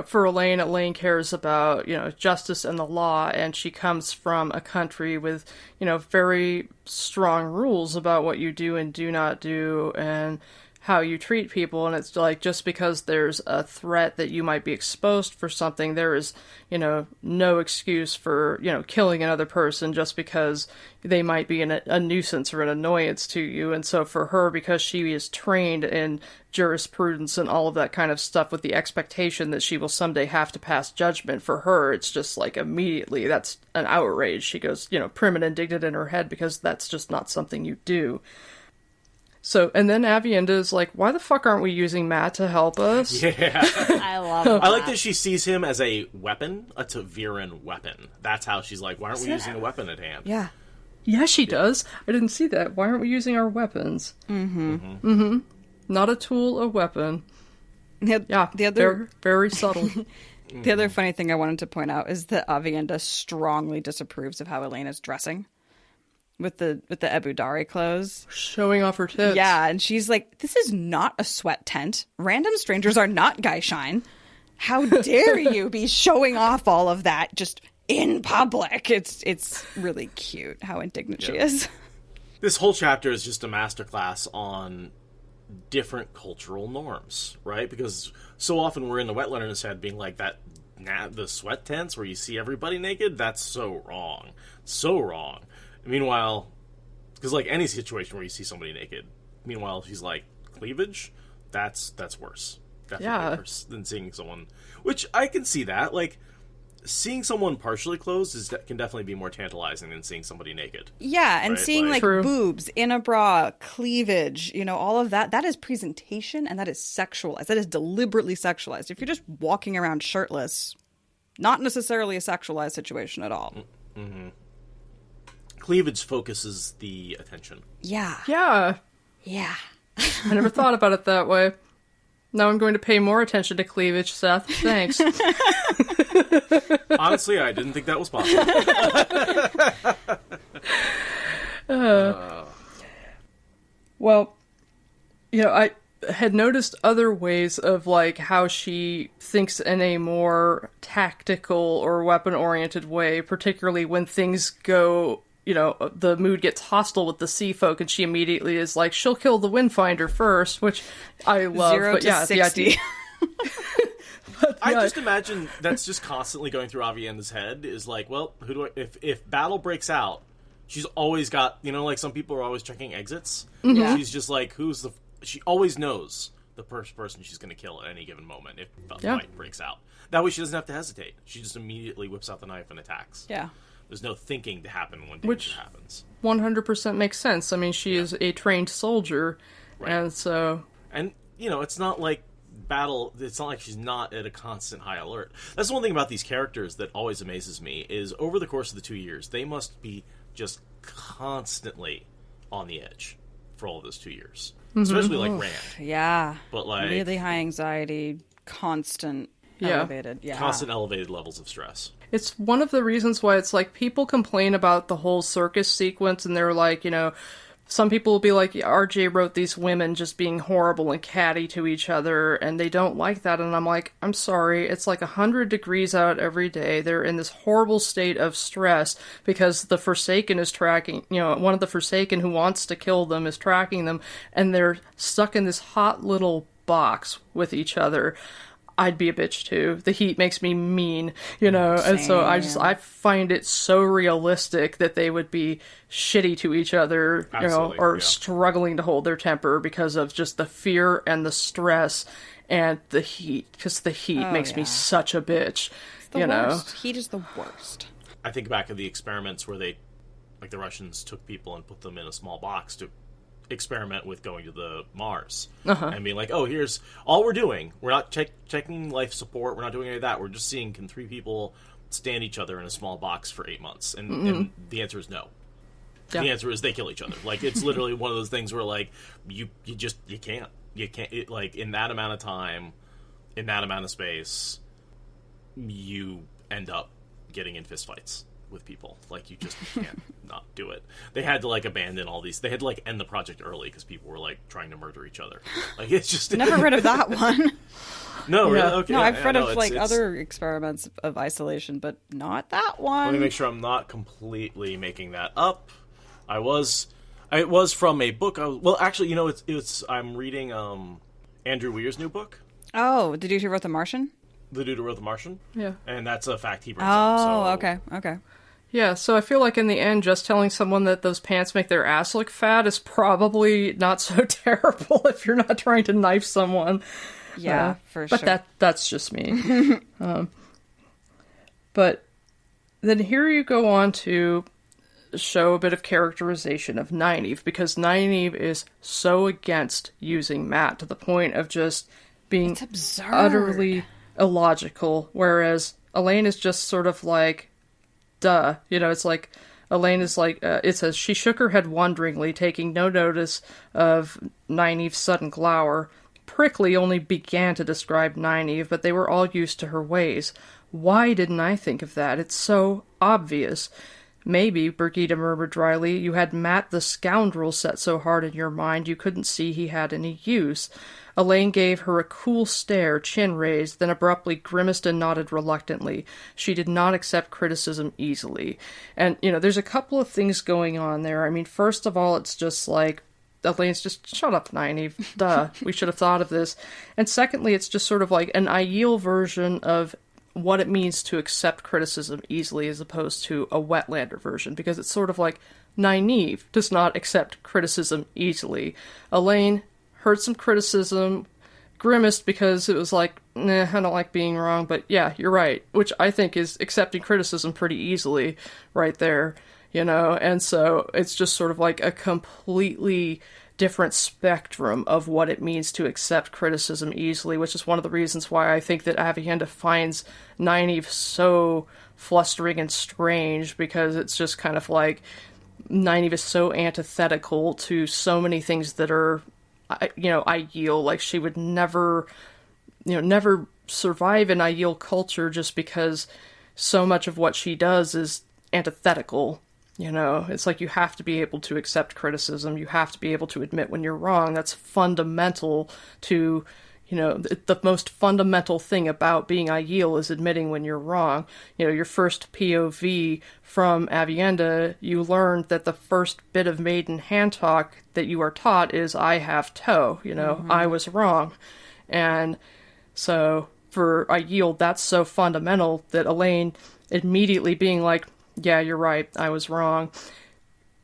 for Elaine cares about, justice and the law, and she comes from a country with, very strong rules about what you do and do not do, and how you treat people, and it's like, just because there's a threat that you might be exposed for something, there is, no excuse for, killing another person just because they might be a nuisance or an annoyance to you. And so for her, because she is trained in jurisprudence and all of that kind of stuff with the expectation that she will someday have to pass judgment, for her, it's just like immediately, that's an outrage. She goes, prim and indignant in her head, because that's just not something you do. So, and then Avienda is like, why the fuck aren't we using Matt to help us? Yeah. I love that. I like that she sees him as a weapon, a Taviran weapon. That's how she's like, why aren't we using a weapon at hand? Yeah. Yeah, she does. I didn't see that. Why aren't we using our weapons? Not a tool, a weapon. Yeah, The other very subtle. The other funny thing I wanted to point out is that Avienda strongly disapproves of how Elena's dressing with the Ebou Dar clothes. Showing off her tits. Yeah, and she's like, this is not a sweat tent. Random strangers are not guy shine. How dare you be showing off all of that just in public? It's really cute how indignant she is. This whole chapter is just a masterclass on different cultural norms, right? Because so often we're in the wetlander's head being like that, the sweat tents where you see everybody naked, that's so wrong. So wrong. Meanwhile, because like any situation where you see somebody naked, meanwhile she's like, cleavage? That's worse. Definitely worse than seeing someone, which I can see that. Like, seeing someone partially clothed can definitely be more tantalizing than seeing somebody naked. Yeah, and right? seeing like True. boobs in a bra, cleavage, all of that, that is presentation, and that is sexualized. That is deliberately sexualized. If you're just walking around shirtless, not necessarily a sexualized situation at all. Mm-hmm. Cleavage focuses the attention. Yeah. Yeah. Yeah. I never thought about it that way. Now I'm going to pay more attention to cleavage, Seth. Thanks. Honestly, I didn't think that was possible. Well, I had noticed other ways of, like, how she thinks in a more tactical or weapon-oriented way, particularly when things go, the mood gets hostile with the sea folk, and she immediately is like, she'll kill the Windfinder first, which I love. 0 but to yeah, 60. the idea. I just imagine that's just constantly going through Avienda's head, is like, well, who do if battle breaks out, she's always got, like some people are always checking exits. Yeah. She's just like, she always knows the first person she's going to kill at any given moment if a fight breaks out. That way she doesn't have to hesitate. She just immediately whips out the knife and attacks. Yeah. There's no thinking to happen when danger happens. 100% makes sense. I mean, she is a trained soldier, Right. and so... And, it's not like battle, it's not like she's not at a constant high alert. That's the one thing about these characters that always amazes me, is over the course of the 2 years, they must be just constantly on the edge for all of those 2 years. Especially like Rand. Yeah. But like... really high anxiety, constant elevated. Yeah. Constant elevated levels of stress. It's one of the reasons why it's like, people complain about the whole circus sequence, and they're like, some people will be like, RJ wrote these women just being horrible and catty to each other, and they don't like that. And I'm like, I'm sorry, it's like 100 degrees out every day. They're in this horrible state of stress because the Forsaken is tracking, one of the Forsaken who wants to kill them is tracking them, and they're stuck in this hot little box with each other. I'd be a bitch too. The heat makes me mean, and so I find it so realistic that they would be shitty to each other, or struggling to hold their temper because of just the fear and the stress and the heat, because the heat makes me such a bitch, It's the worst. Heat is the worst. I think back of the experiments where the Russians took people and put them in a small box to experiment with going to the Mars and being like, oh, here's all we're doing. We're not checking life support. We're not doing any of that. We're just seeing, can 3 people stand each other in a small box for 8 months? And the answer is no. Yeah. The answer is they kill each other. Like, it's literally one of those things where, like, you can't. Like, in that amount of time, in that amount of space, you end up getting in fistfights. with people. Like, you just can't not do it. They had to, like, abandon all these. They had to, like, end the project early because people were, like, trying to murder each other. Like, it's just... Never heard of that one. No, really? Okay. No, I've read of, like, other experiments of isolation, but not that one. Let me make sure I'm not completely making that up. It was from a book. Well, actually, you know, it's I'm reading Andrew Weir's new book. Oh, the dude who wrote The Martian? The dude who wrote The Martian? Yeah. And that's a fact he brings up. So. Okay. Yeah, so I feel like in the end, just telling someone that those pants make their ass look fat is probably not so terrible if you're not trying to knife someone. Yeah, for sure. But that's just me. But then here you go on to show a bit of characterization of Nynaeve, because Nynaeve is so against using Matt to the point of just being utterly illogical, whereas Elaine is just sort of like, duh. You know, it's like, Elaine is like, it says, she shook her head wonderingly, taking no notice of Nynaeve's sudden glower. Prickly only began to describe Nynaeve, but they were all used to her ways. Why didn't I think of that? It's so obvious. Maybe, Birgitta murmured dryly, you had Matt the scoundrel set so hard in your mind you couldn't see he had any use. Elaine gave her a cool stare, chin raised, then abruptly grimaced and nodded reluctantly. She did not accept criticism easily. And, you know, there's a couple of things going on there. I mean, first of all, it's just like, Elaine's just, shut up, Nynaeve. Duh, we should have thought of this. And secondly, it's just sort of like an Aiel version of what it means to accept criticism easily as opposed to a Wetlander version, because it's sort of like Nynaeve does not accept criticism easily. Elaine heard some criticism, grimaced because it was like, nah, I don't like being wrong, but yeah, you're right, which I think is accepting criticism pretty easily right there, you know, and so it's just sort of like a completely different spectrum of what it means to accept criticism easily, which is one of the reasons why I think that Aviendha finds Nynaeve so flustering and strange, because it's just kind of like Nynaeve is so antithetical to so many things that are, you know, Aiel. Like, she would never survive in Aiel culture just because so much of what she does is antithetical. You know, it's like you have to be able to accept criticism. You have to be able to admit when you're wrong. That's fundamental to, you know, the most fundamental thing about being Aiel is admitting when you're wrong. You know, your first POV from Aviendha, you learned that the first bit of maiden hand talk that you are taught is, I have toe, you know, I was wrong. And so for Aiel, that's so fundamental that Elaine immediately being like, yeah, you're right, I was wrong,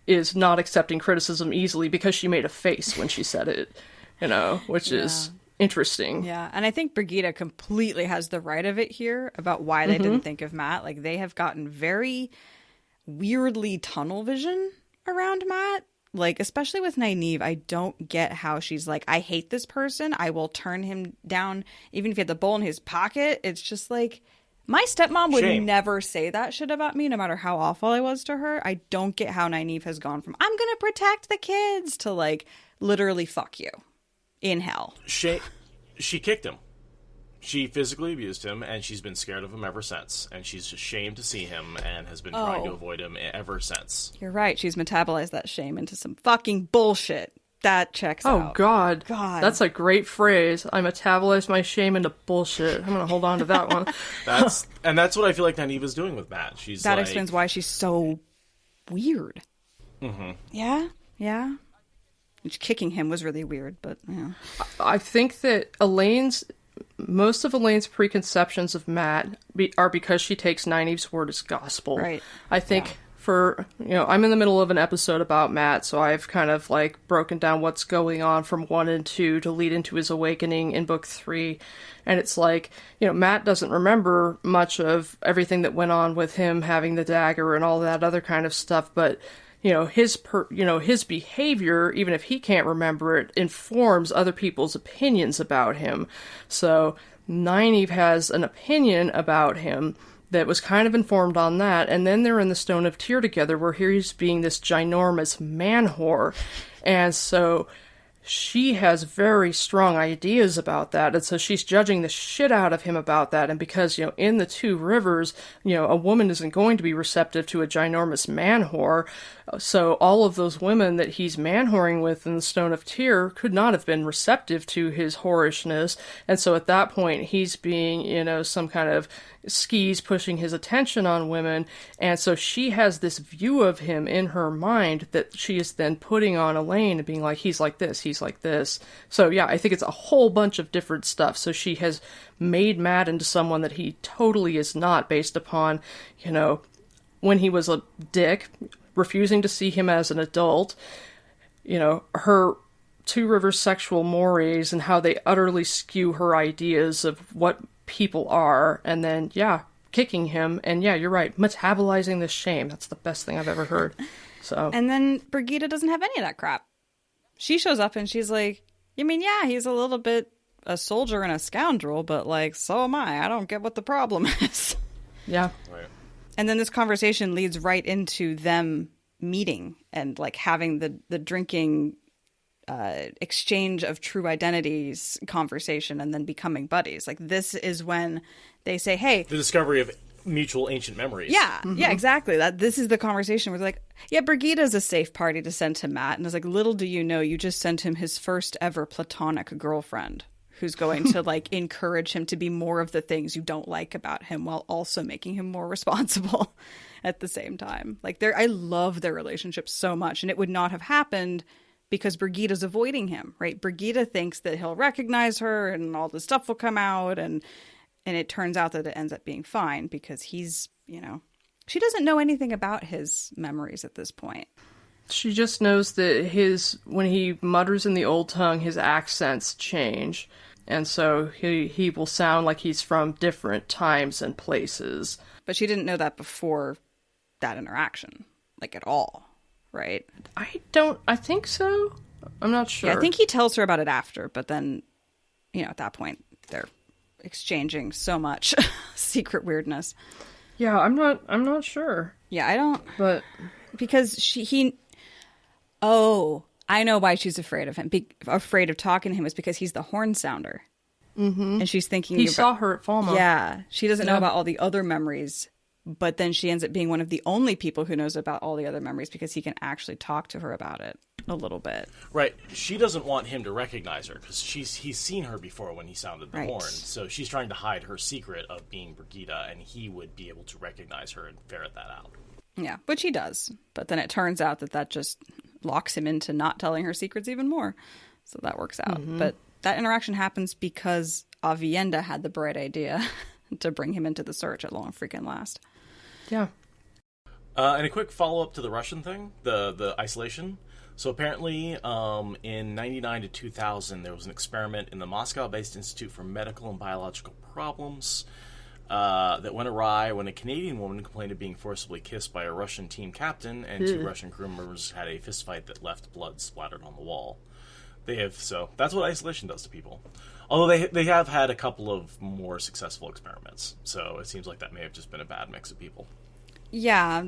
is not accepting criticism easily because she made a face when she said it, you know, which is interesting. Yeah, and I think Birgitta completely has the right of it here about why they didn't think of Matt. Like, they have gotten very weirdly tunnel vision around Matt. Like, especially with Nynaeve, I don't get how she's like, I hate this person, I will turn him down even if he had the bowl in his pocket. It's just like, my stepmom would never say that shit about me, no matter how awful I was to her. I don't get how Nynaeve has gone from, I'm going to protect the kids, to, like, literally fuck you in hell. She kicked him. She physically abused him, and she's been scared of him ever since. And she's ashamed to see him and has been trying to avoid him ever since. You're right. She's metabolized that shame into some fucking bullshit. That checks out. Oh, God. That's a great phrase. I metabolized my shame into bullshit. I'm going to hold on to that one. That's what I feel like Nynaeve is doing with Matt. That explains why she's so weird. Mm-hmm. Yeah. Which, kicking him was really weird, but yeah. I think that most of Elaine's preconceptions of Matt are because she takes Nynaeve's word as gospel. Right. I think I'm in the middle of an episode about Matt, so I've kind of like broken down what's going on from 1 and 2 to lead into his awakening in book 3. And it's like, you know, Matt doesn't remember much of everything that went on with him having the dagger and all that other kind of stuff, but you know, his behavior, even if he can't remember it, informs other people's opinions about him. So Nynaeve has an opinion about him that was kind of informed on that, and then they're in the Stone of Tear together, where he's being this ginormous man whore, and so she has very strong ideas about that, and so she's judging the shit out of him about that. And because, in the Two Rivers, a woman isn't going to be receptive to a ginormous man whore, so all of those women that he's man whoring with in the Stone of Tyr could not have been receptive to his whorishness, and so at that point he's being, some kind of skis pushing his attention on women, and so she has this view of him in her mind that she is then putting on Elaine and being like, he's like this, he's like this. So yeah, I think it's a whole bunch of different stuff. So she has made Matt into someone that he totally is not, based upon, when he was a dick, refusing to see him as an adult, her Two Rivers sexual mores and how they utterly skew her ideas of what people are, and then kicking him, and you're right, metabolizing the shame. That's the best thing I've ever heard. So, and then Brigida doesn't have any of that crap. She shows up and she's like, he's a little bit a soldier and a scoundrel, but so am I don't get what the problem is. Yeah, right. And then this conversation leads right into them meeting and having the drinking exchange of true identities conversation, and then becoming buddies. This is when they say, hey, the discovery of mutual ancient memories. Yeah, yeah, exactly. This is the conversation where they're like, yeah, Brigida's a safe party to send to Matt. And it's like, little do you know, you just sent him his first ever platonic girlfriend who's going to encourage him to be more of the things you don't like about him, while also making him more responsible at the same time. I love their relationship so much, and it would not have happened because Brigida's avoiding him, right? Brigida thinks that he'll recognize her and all this stuff will come out, and it turns out that it ends up being fine because he's, she doesn't know anything about his memories at this point. she just knows that when he mutters in the old tongue, his accents change. And so he will sound like he's from different times and places. But she didn't know that before that interaction, at all, right? I think so. I'm not sure. Yeah, I think he tells her about it after, but then, at that point, they're exchanging so much secret weirdness. Yeah, I'm not sure. Yeah, I don't. But because I know why she's afraid of him. Afraid of talking to him is because he's the horn sounder. Mm-hmm. And she's thinking he saw her at Falmouth. Yeah, she doesn't know about all the other memories, but then she ends up being one of the only people who knows about all the other memories because he can actually talk to her about it a little bit. Right. She doesn't want him to recognize her because he's seen her before when he sounded the horn. So she's trying to hide her secret of being Brigida, and he would be able to recognize her and ferret that out. Yeah, which he does. But then it turns out that just locks him into not telling her secrets even more. So that works out. Mm-hmm. But that interaction happens because Avienda had the bright idea to bring him into the search at long freaking last. Yeah. And a quick follow-up to the Russian thing, the isolation. So apparently in 99 to 2000, there was an experiment in the Moscow-based Institute for Medical and Biological Problems that went awry when a Canadian woman complained of being forcibly kissed by a Russian team captain, and two Russian crew members had a fistfight that left blood splattered on the wall. So that's what isolation does to people. Although they have had a couple of more successful experiments, so it seems like that may have just been a bad mix of people. Yeah,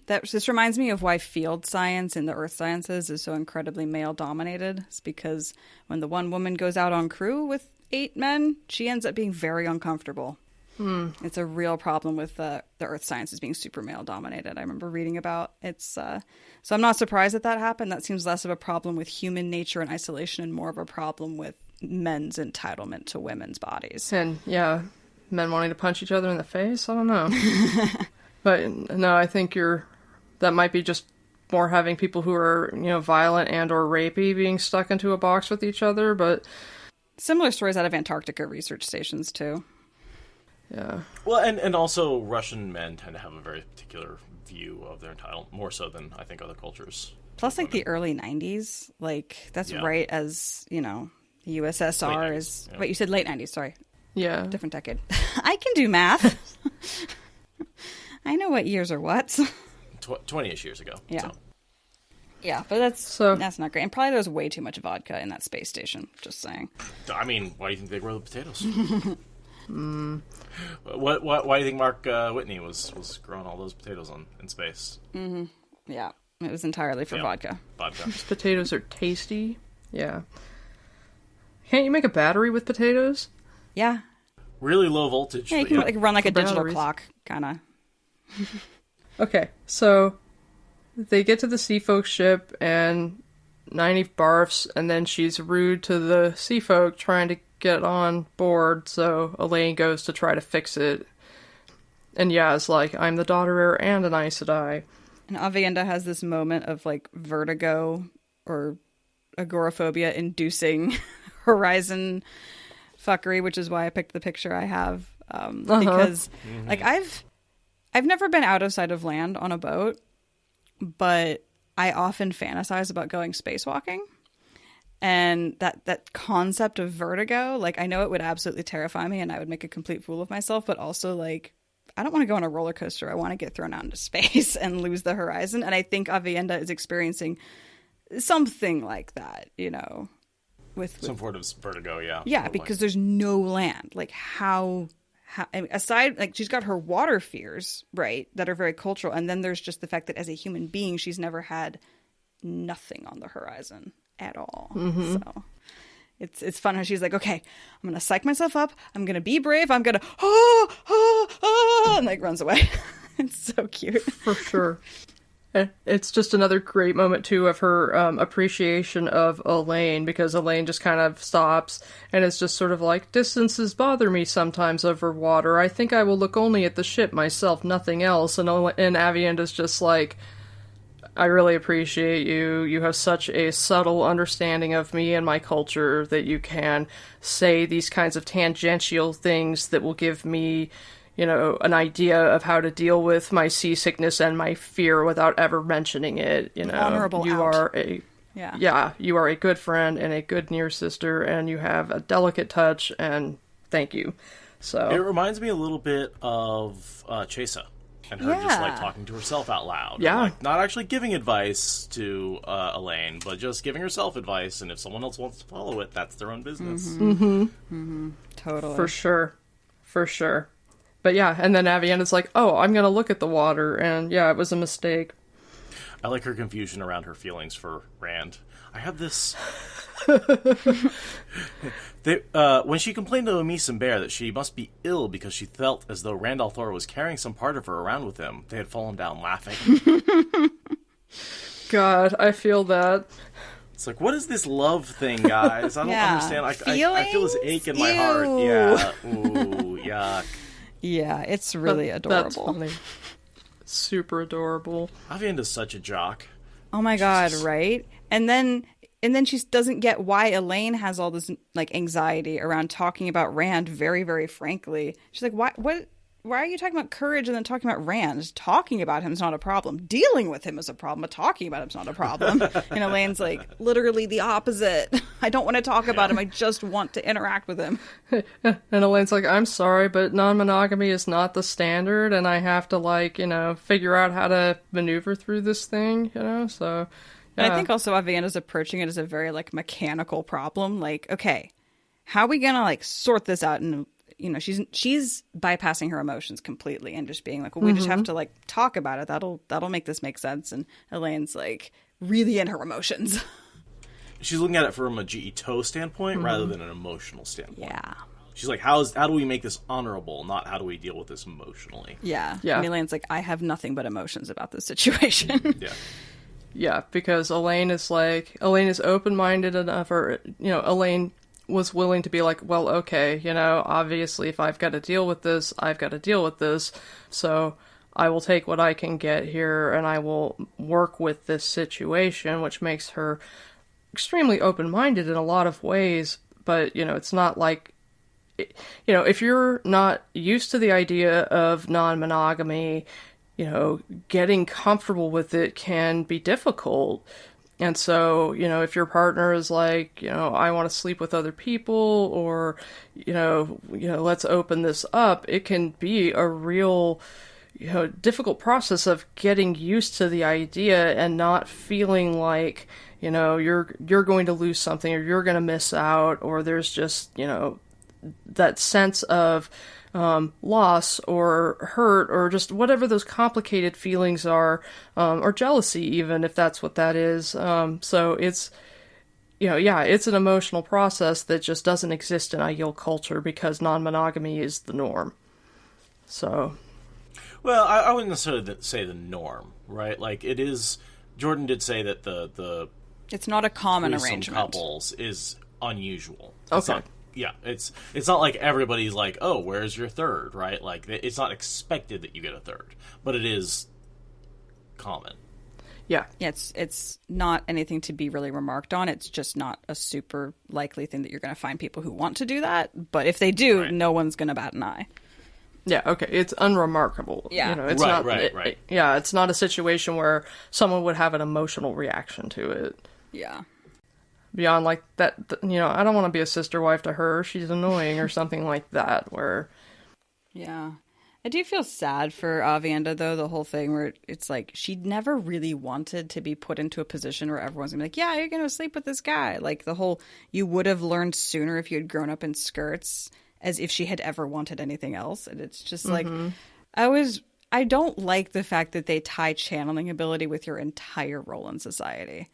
this reminds me of why field science in the earth sciences is so incredibly male-dominated. It's because when the one woman goes out on crew with 8 men, she ends up being very uncomfortable. It's a real problem with the earth sciences being super male-dominated. I remember reading about it. So I'm not surprised that happened. That seems less of a problem with human nature and isolation and more of a problem with men's entitlement to women's bodies. And, yeah, men wanting to punch each other in the face? I don't know. But, no, I think that might be just more having people who are, violent and or rapey being stuck into a box with each other, but... Similar stories out of Antarctica research stations, too. Yeah. Well, and also Russian men tend to have a very particular view of their entitlement, more so than I think other cultures. Plus, the early 90s, that's right as, the USSR is... Yeah. Wait, you said late 90s, sorry. Yeah. Different decade. I can do math. I know what years are what. 20-ish years ago. Yeah. So. Yeah, but that's not great. And probably there was way too much vodka in that space station, just saying. I mean, why do you think they grow the potatoes? Why do you think Mark Whitney was growing all those potatoes in space? Mm-hmm. Yeah. It was entirely for vodka. Vodka. Potatoes are tasty. Yeah. Can't you make a battery with potatoes? Yeah. Really low voltage. Yeah, you but can like run like a digital batteries. clock, kind of. Okay, so they get to the sea folk ship and Nynaeve barfs, and then she's rude to the sea folk trying to get on board, so Elaine goes to try to fix it. And Yaz like, I'm the daughter and an Aes Sedai. And Avienda has this moment of like vertigo or agoraphobia inducing horizon fuckery, which is why I picked the picture I have. Because like I've never been out of sight of land on a boat, but I often fantasize about going spacewalking. And that concept of vertigo, like I know it would absolutely terrify me and I would make a complete fool of myself, but also like I don't want to go on a roller coaster. I want to get thrown out into space and lose the horizon. And I think Avienda is experiencing something like that, you know, with some sort of vertigo, yeah. Yeah, Probably. because there's no land. Like how I mean, aside, like she's got her water fears, right, that are very cultural. And then there's just the fact that as a human being, she's never had nothing on the horizon at all. So it's fun how she's like, okay, I'm going to psych myself up. I'm going to be brave. I'm going to, and like runs away. It's so cute. For sure. It's just another great moment, too, of her appreciation of Elaine, because Elaine just kind of stops and is just sort of like, distances bother me sometimes over water. I think I will look only at the ship myself, nothing else. And Avienda's just like, I really appreciate you. You have such a subtle understanding of me and my culture that you can say these kinds of tangential things that will give me, you know, an idea of how to deal with my seasickness and my fear without ever mentioning it. You know, Honorable you out. are a you are a good friend and a good near sister, and you have a delicate touch. And thank you. So it reminds me a little bit of Chesa. And her just, like, talking to herself out loud. Yeah. And, like, not actually giving advice to Elaine, but just giving herself advice, and if someone else wants to follow it, that's their own business. Totally. For sure. For sure. But yeah, and then Avienda's like, oh, I'm going to look at the water, and yeah, it was a mistake. I like her confusion around her feelings for Rand. I have this... when she complained to Amis and Bear that she must be ill because she felt as though Rand al'Thor was carrying some part of her around with him, they had fallen down laughing. God, I feel that. It's like, what is this love thing, guys? I don't understand. I feel this ache in my heart. Yeah. Ooh, yuck. Yeah, it's really adorable. That's funny. Super adorable. Avienda's such a jock. Oh my God, right? And then she doesn't get why Elaine has all this like anxiety around talking about Rand very, very frankly. She's like, why are you talking about courage and then talking about Rand? Talking about him is not a problem. Dealing with him is a problem, but talking about him is not a problem. And Elaine's like, literally the opposite. I don't want to talk about him. I just want to interact with him. And Elaine's like, I'm sorry, but non-monogamy is not the standard, and I have to, like, you know, figure out how to maneuver through this thing, you know, so... And I think also Avienda's approaching it as a very, like, mechanical problem. Like, okay, how are we going to, like, sort this out? And, you know, she's bypassing her emotions completely and just being like, well, we just have to, like, talk about it. That'll make this make sense. And Elaine's, like, really in her emotions. She's looking at it from a G.E.T.O. standpoint rather than an emotional standpoint. Yeah. She's like, how do we make this honorable, not how do we deal with this emotionally? Yeah. Yeah. And Elaine's like, I have nothing but emotions about this situation. Yeah. Yeah, because Elaine is open-minded enough, or, you know, Elaine was willing to be like, well, okay, you know, obviously if I've got to deal with this, I've got to deal with this, so I will take what I can get here, and I will work with this situation, which makes her extremely open-minded in a lot of ways, but, you know, it's not like, you know, if you're not used to the idea of non-monogamy, you know, getting comfortable with it can be difficult. And so, you know, if your partner is like, you know, I want to sleep with other people, or, you know, let's open this up, it can be a real, you know, difficult process of getting used to the idea and not feeling like, you know, you're going to lose something, or you're going to miss out, or there's just, you know, that sense of loss or hurt or just whatever those complicated feelings are, or jealousy even, if that's what that is. So it's, it's an emotional process that just doesn't exist in Aiel culture because non-monogamy is the norm. So... Well, I wouldn't necessarily say the norm, right? Like, it is... Jordan did say that the it's not a common threesome arrangement. couples is unusual. Okay. It's not like everybody's like, oh, where's your third, right? Like, it's not expected that you get a third, but it is common. Yeah. Yeah, it's not anything to be really remarked on. It's just not a super likely thing that you're going to find people who want to do that. But if they do, Right. No one's going to bat an eye. Yeah, okay. It's unremarkable. Yeah. It's Right, not, right. Yeah, it's not a situation where someone would have an emotional reaction to it. Yeah. Beyond, like, that, I don't want to be a sister wife to her. She's annoying or something like that, where... Yeah. I do feel sad for Avienda, though, the whole thing where it's like she never really wanted to be put into a position where everyone's going to be like, yeah, you're going to sleep with this guy. Like, the whole, you would have learned sooner if you had grown up in skirts, as if she had ever wanted anything else. And it's just like, I don't like the fact that they tie channeling ability with your entire role in society.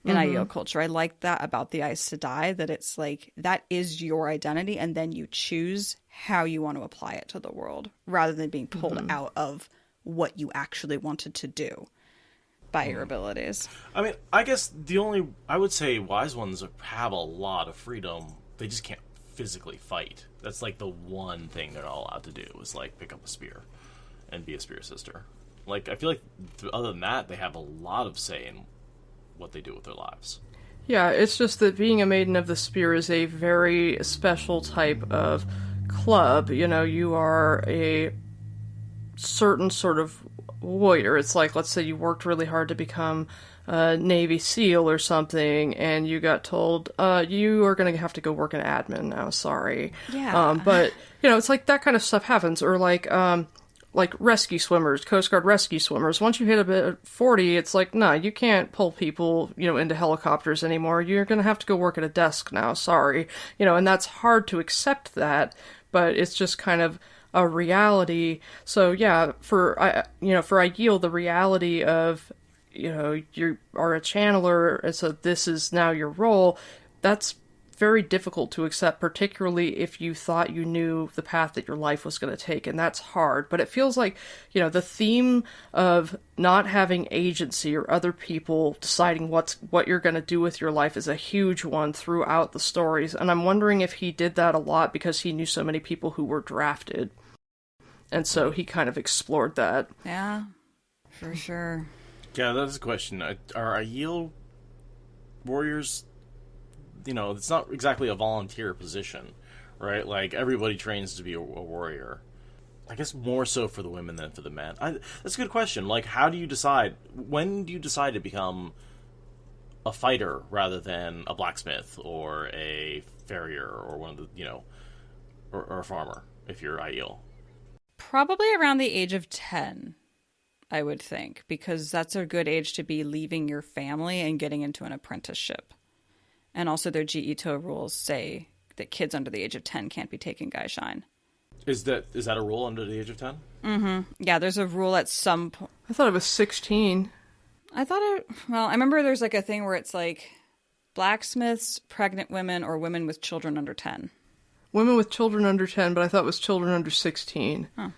In Aiel culture, I like that about the Aes Sedai, that it's like, that is your identity, and then you choose how you want to apply it to the world, rather than being pulled out of what you actually wanted to do by your abilities. I mean, I guess I would say wise ones have a lot of freedom. They just can't physically fight. That's like the one thing they're not allowed to do, is like pick up a spear and be a spear sister. Like, I feel like other than that, they have a lot of say in what they do with their lives. Yeah, it's just that being a Maiden of the Spear is a very special type of club. You are a certain sort of warrior. It's like, let's say you worked really hard to become a Navy SEAL or something, and you got told, you are going to have to go work in admin now, sorry. Yeah. But, it's like that kind of stuff happens. Or like rescue swimmers, Coast Guard rescue swimmers. Once you hit about 40, it's like, no, you can't pull people, into helicopters anymore. You're going to have to go work at a desk now. Sorry. And that's hard to accept that, but it's just kind of a reality. So yeah, for Aiel, the reality of, you are a channeler, and so this is now your role, that's very difficult to accept, particularly if you thought you knew the path that your life was going to take, and that's hard. But it feels like, the theme of not having agency or other people deciding what you're going to do with your life is a huge one throughout the stories, and I'm wondering if he did that a lot because he knew so many people who were drafted, and so he kind of explored that. Yeah, for sure. Yeah, that's a question. Are Aiel warriors... it's not exactly a volunteer position, right? Like, everybody trains to be a warrior. I guess more so for the women than for the men. That's a good question. Like, how do you decide? When do you decide to become a fighter rather than a blacksmith or a farrier or one of the, or a farmer, if you're Aiel? Probably around the age of 10, I would think, because that's a good age to be leaving your family and getting into an apprenticeship. And also their G-Ito rules say that kids under the age of 10 can't be taking Gaishine. Is that a rule under the age of 10? Mm-hmm. Yeah, there's a rule at some point. I thought it was 16. I remember there's like a thing where it's like blacksmiths, pregnant women, or women with children under 10. Women with children under 10, but I thought it was children under 16. Huh.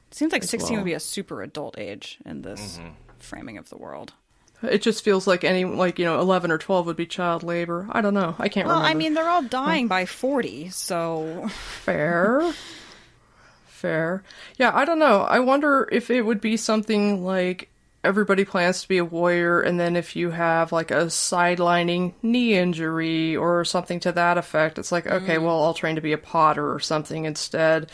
It seems like 16 well. would be a super adult age in this framing of the world. It just feels like 11 or 12 would be child labor. I don't know. I can't remember. Well, I mean, they're all dying by 40, so... Fair. Yeah, I don't know. I wonder if it would be something like everybody plans to be a warrior, and then if you have like a sidelining knee injury or something to that effect, it's like, okay, well, I'll train to be a potter or something instead.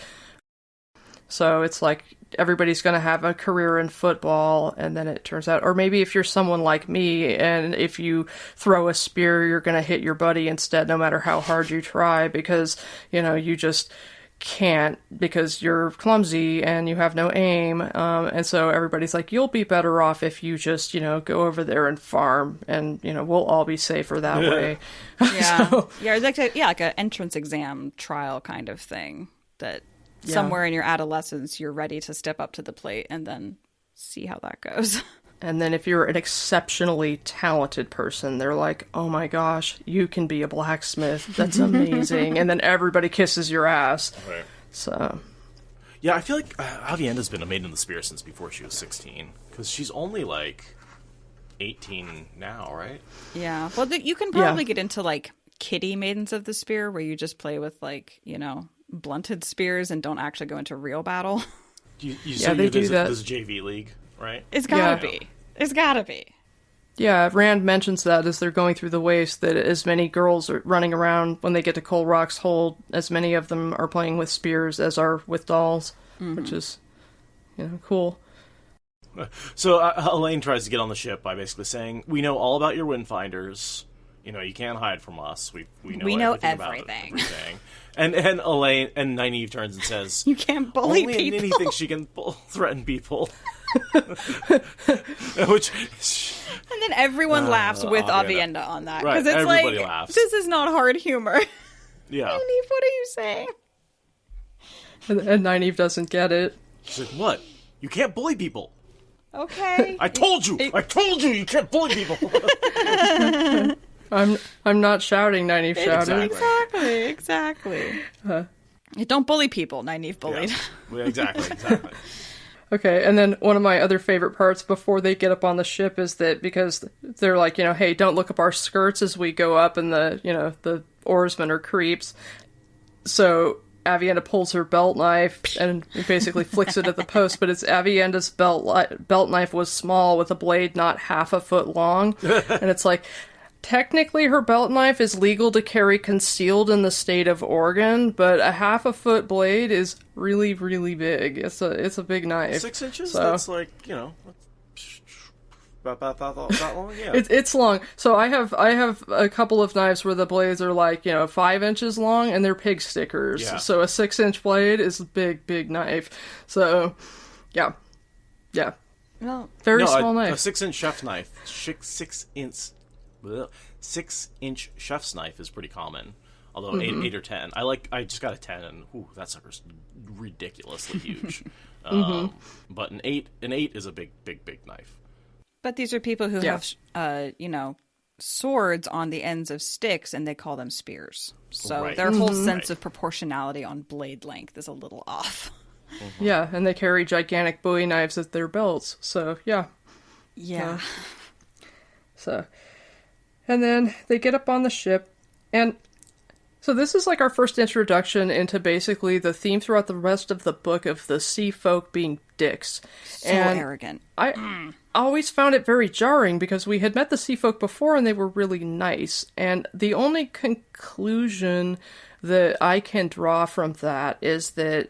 So it's like everybody's going to have a career in football, and then it turns out, or maybe if you're someone like me, and if you throw a spear, you're going to hit your buddy instead, no matter how hard you try, because, you just can't because you're clumsy and you have no aim. And so everybody's like, you'll be better off if you just, go over there and farm and, we'll all be safer that way. Yeah. So, Yeah, like an entrance exam trial kind of thing that somewhere in your adolescence you're ready to step up to the plate and then see how that goes. and then if you're an exceptionally talented person, they're like, oh my gosh, you can be a blacksmith. That's amazing. And then everybody kisses your ass. Right. So... Yeah, I feel like Avienda's been a maiden of the spear since before she was 16. Because she's only, 18 now, right? Yeah. Well, you can probably get into, kiddie Maidens of the Spear, where you just play with, blunted spears and don't actually go into real battle. They do that. There's a JV league, right? It's gotta be. It's gotta be. Yeah, Rand mentions that as they're going through the waste, that as many girls are running around when they get to Cold Rock's Hold, as many of them are playing with spears as are with dolls, which is, cool. So Elaine tries to get on the ship by basically saying, we know all about your windfinders. You can't hide from us. We know everything. About everything. And Elaine and Nynaeve turns and says, you can't bully only people. Ninny thinks she can threaten people. Which... And then everyone laughs with Avienda on that. Right, Because it's everybody laughs. This is not hard humor. Yeah. Nynaeve, what are you saying? And Nynaeve doesn't get it. She's like, what? You can't bully people. Okay. I told you you can't bully people. I'm not shouting, Nynaeve shouted. Exactly. Don't bully people, Nynaeve bullied. Yeah, exactly. Okay, and then one of my other favorite parts before they get up on the ship is that because they're like, hey, don't look up our skirts as we go up, and the oarsmen are creeps. So Avienda pulls her belt knife and basically flicks it at the post, but it's Avienda's belt knife was small with a blade not half a foot long, and it's like, technically her belt knife is legal to carry concealed in the state of Oregon, but a half a foot blade is really, really big. It's a big knife. 6 inches? So, that's about that long? Yeah. It's long. So I have a couple of knives where the blades are 5 inches long and they're pig stickers. Yeah. So a 6-inch blade is a big, big knife. So, yeah. Well, Very small a knife. 6-inch chef's knife. 6-inch chef's knife is pretty common. Although 8 or 10. I just got a 10 and that sucker's ridiculously huge. But an 8 is a big knife. but these are people who have, swords on the ends of sticks, and they call them spears. So their whole sense of proportionality on blade length is a little off. Yeah, and they carry gigantic Bowie knives at their belts. So, yeah. Yeah. And then they get up on the ship, and so this is like our first introduction into basically the theme throughout the rest of the book of the sea folk being dicks. So and arrogant. I always found it very jarring because we had met the sea folk before and they were really nice. And the only conclusion that I can draw from that is that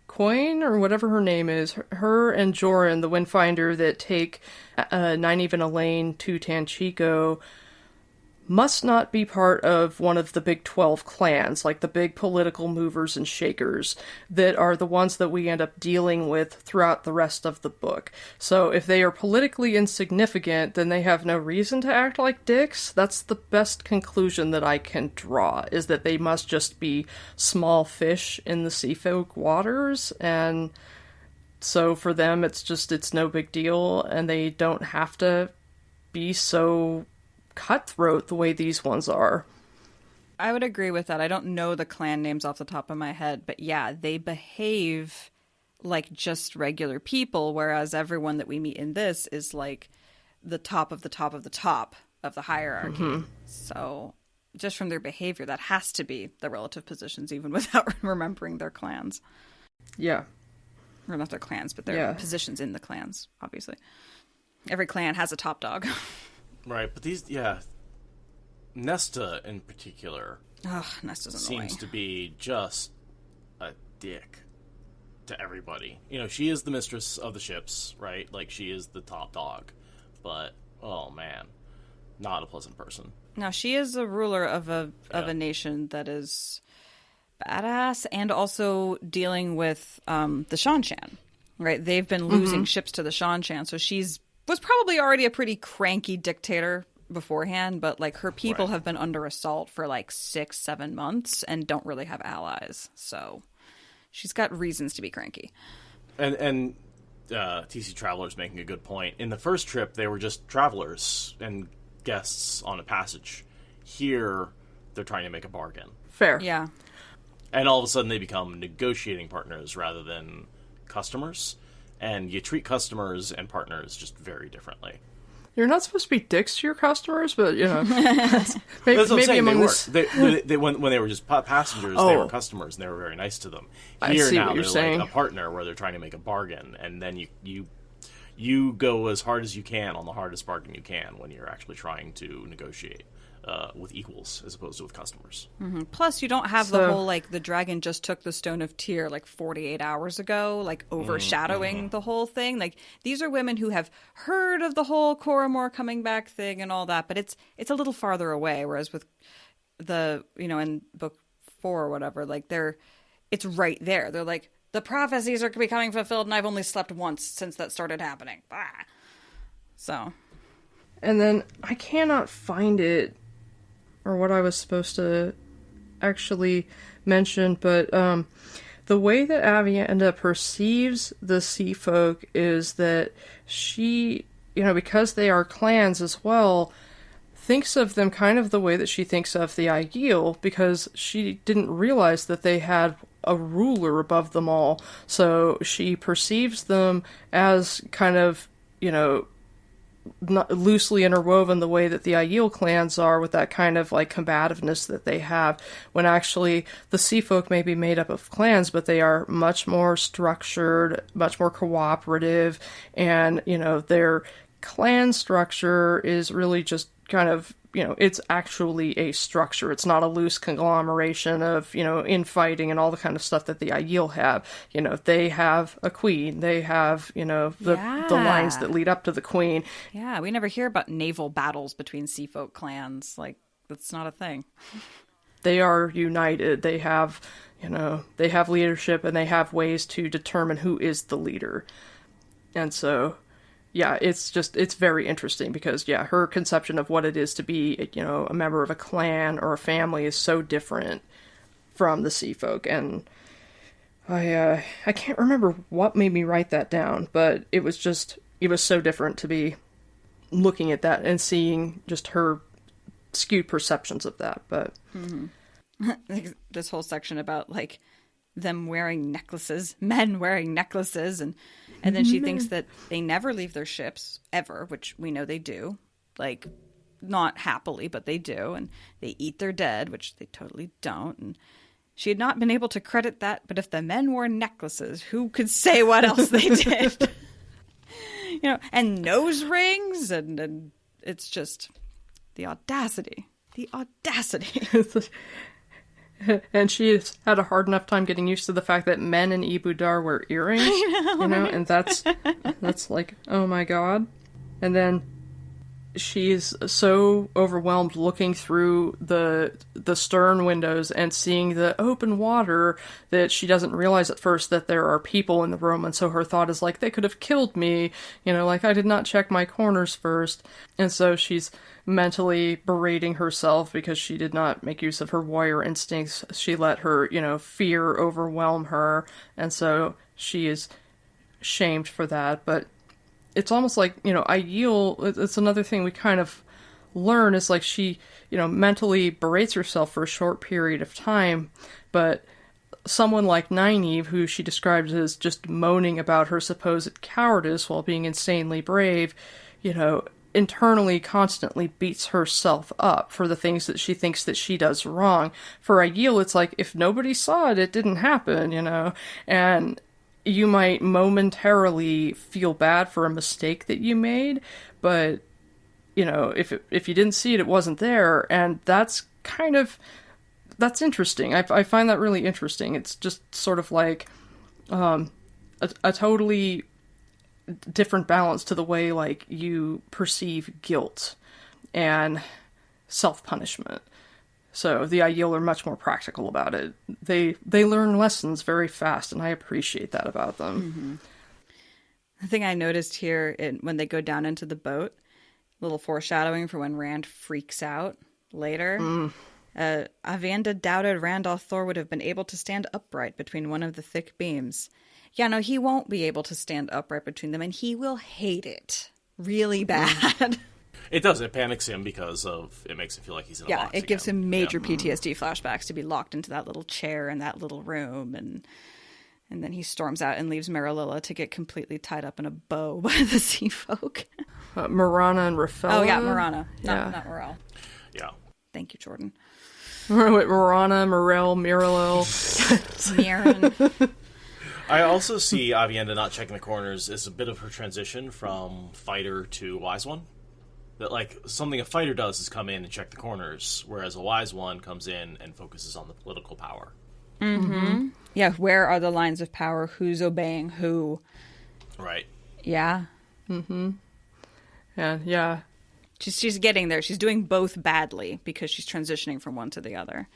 Coin, or whatever her name is, her and Joran, the Windfinder that take Nynaeve and Elaine to Tanchico, must not be part of one of the big 12 clans, like the big political movers and shakers, that are the ones that we end up dealing with throughout the rest of the book. So if they are politically insignificant, then they have no reason to act like dicks. That's the best conclusion that I can draw, is that they must just be small fish in the sea folk waters, and so for them it's no big deal, and they don't have to be so cutthroat the way these ones are. I would agree with that. I don't know the clan names off the top of my head, but yeah, they behave like just regular people, whereas everyone that we meet in this is like the top of the top of the top of the hierarchy. So just from their behavior, that has to be the relative positions, even without remembering their clans. Yeah. Or not their clans, but their positions in the clans, obviously. Every clan has a top dog. Right, but Nesta in particular Nesta's annoying. seems to be just a dick to everybody. She is the mistress of the ships, right? Like, she is the top dog. But, oh man, not a pleasant person. Now, she is a ruler of a nation that is badass, and also dealing with the Shanshan, right? They've been losing ships to the Shanshan, so was probably already a pretty cranky dictator beforehand, but like her people have been under assault for like 6-7 months and don't really have allies, so she's got reasons to be cranky. And TC Traveler's making a good point. In the first trip, they were just travelers and guests on a passage. Here, they're trying to make a bargain. Fair. Yeah. And all of a sudden, they become negotiating partners rather than customers. And you treat customers and partners just very differently. You're not supposed to be dicks to your customers, but, you know. That's what I'm saying. When they were just passengers, they were customers, and they were very nice to them. I Here see now, what you're they're saying. like a partner where they're trying to make a bargain, and then you go as hard as you can on the hardest bargain you can when you're actually trying to negotiate with equals as opposed to with customers. Mm-hmm. Plus, you don't have the whole, like, the dragon just took the Stone of Tyr, like, 48 hours ago, like, overshadowing the whole thing. Like, these are women who have heard of the whole Koromor coming back thing and all that, but it's a little farther away, whereas with the, you know, in book 4 or whatever, like, it's right there. They're like, the prophecies are becoming fulfilled, and I've only slept once since that started happening. Ah. So. And then I cannot find it, or what I was supposed to actually mention, but the way that Avienda perceives the sea folk is that she, you know, because they are clans as well, thinks of them kind of the way that she thinks of the Aiel, because she didn't realize that they had a ruler above them all. So she perceives them as kind of, you know, not loosely interwoven the way that the Aiel clans are, with that kind of like combativeness that they have, when actually the sea folk may be made up of clans, but they are much more structured, much more cooperative, and, you know, their clan structure is really just kind of, you know, it's actually a structure. It's not a loose conglomeration of, you know, infighting and all the kind of stuff that the Aiel have. You know, they have a queen. They have, you know, the lines that lead up to the queen. Yeah, we never hear about naval battles between sea folk clans. Like, that's not a thing. They are united. They have, you know, they have leadership, and they have ways to determine who is the leader. And so, yeah, it's very interesting because, yeah, her conception of what it is to be, you know, a member of a clan or a family is so different from the sea folk. And I can't remember what made me write that down, but it was so different to be looking at that and seeing just her skewed perceptions of that. But this whole section about, like, them wearing necklaces, men wearing necklaces, and then she thinks that they never leave their ships, ever, which we know they do. Like, not happily, but they do. And they eat their dead, which they totally don't. And she had not been able to credit that, but if the men wore necklaces, who could say what else they did? You know, and nose rings, and it's just the audacity. The audacity. And she's had a hard enough time getting used to the fact that men in Ebou Dar wear earrings, you know, and that's like, oh my god. And then she's so overwhelmed looking through the stern windows and seeing the open water that she doesn't realize at first that there are people in the room, and so her thought is like, they could have killed me, you know, like I did not check my corners first. And so she's mentally berating herself because she did not make use of her warrior instincts. She let her, you know, fear overwhelm her, and so she is shamed for that. But it's almost like, you know, Aiel, it's another thing we kind of learn, is like she, you know, mentally berates herself for a short period of time, but someone like Nynaeve, who she describes as just moaning about her supposed cowardice while being insanely brave, you know, internally constantly beats herself up for the things that she thinks that she does wrong. For Aiel, it's like, if nobody saw it, it didn't happen, you know, and you might momentarily feel bad for a mistake that you made, but, you know, if you didn't see it, it wasn't there, and that's interesting. I find that really interesting. It's just sort of like a totally different balance to the way, like, you perceive guilt and self-punishment. So the Aiel are much more practical about it. They learn lessons very fast, and I appreciate that about them. The thing I noticed here when they go down into the boat, little foreshadowing for when Rand freaks out later. Avienda doubted Randolph Thor would have been able to stand upright between one of the thick beams. Yeah, no, he won't be able to stand upright between them, and he will hate it really bad. It does. It panics him because it makes him feel like he's in a box it gives again. him major PTSD flashbacks to be locked into that little chair in that little room, and then he storms out and leaves Marililla to get completely tied up in a bow by the sea folk. Marana and Rafaela. Oh, yeah, Marana. Not Morel. Yeah. Thank you, Jordan. Wait, Marana, Morel, Mirilil. Mirren. I also see Avienda not checking the corners as a bit of her transition from fighter to wise one. That, like, something a fighter does is come in and check the corners, whereas a wise one comes in and focuses on the political power. Mm-hmm. Yeah, where are the lines of power? Who's obeying who? Right. Yeah. Mm-hmm. Yeah. She's getting there. She's doing both badly because she's transitioning from one to the other.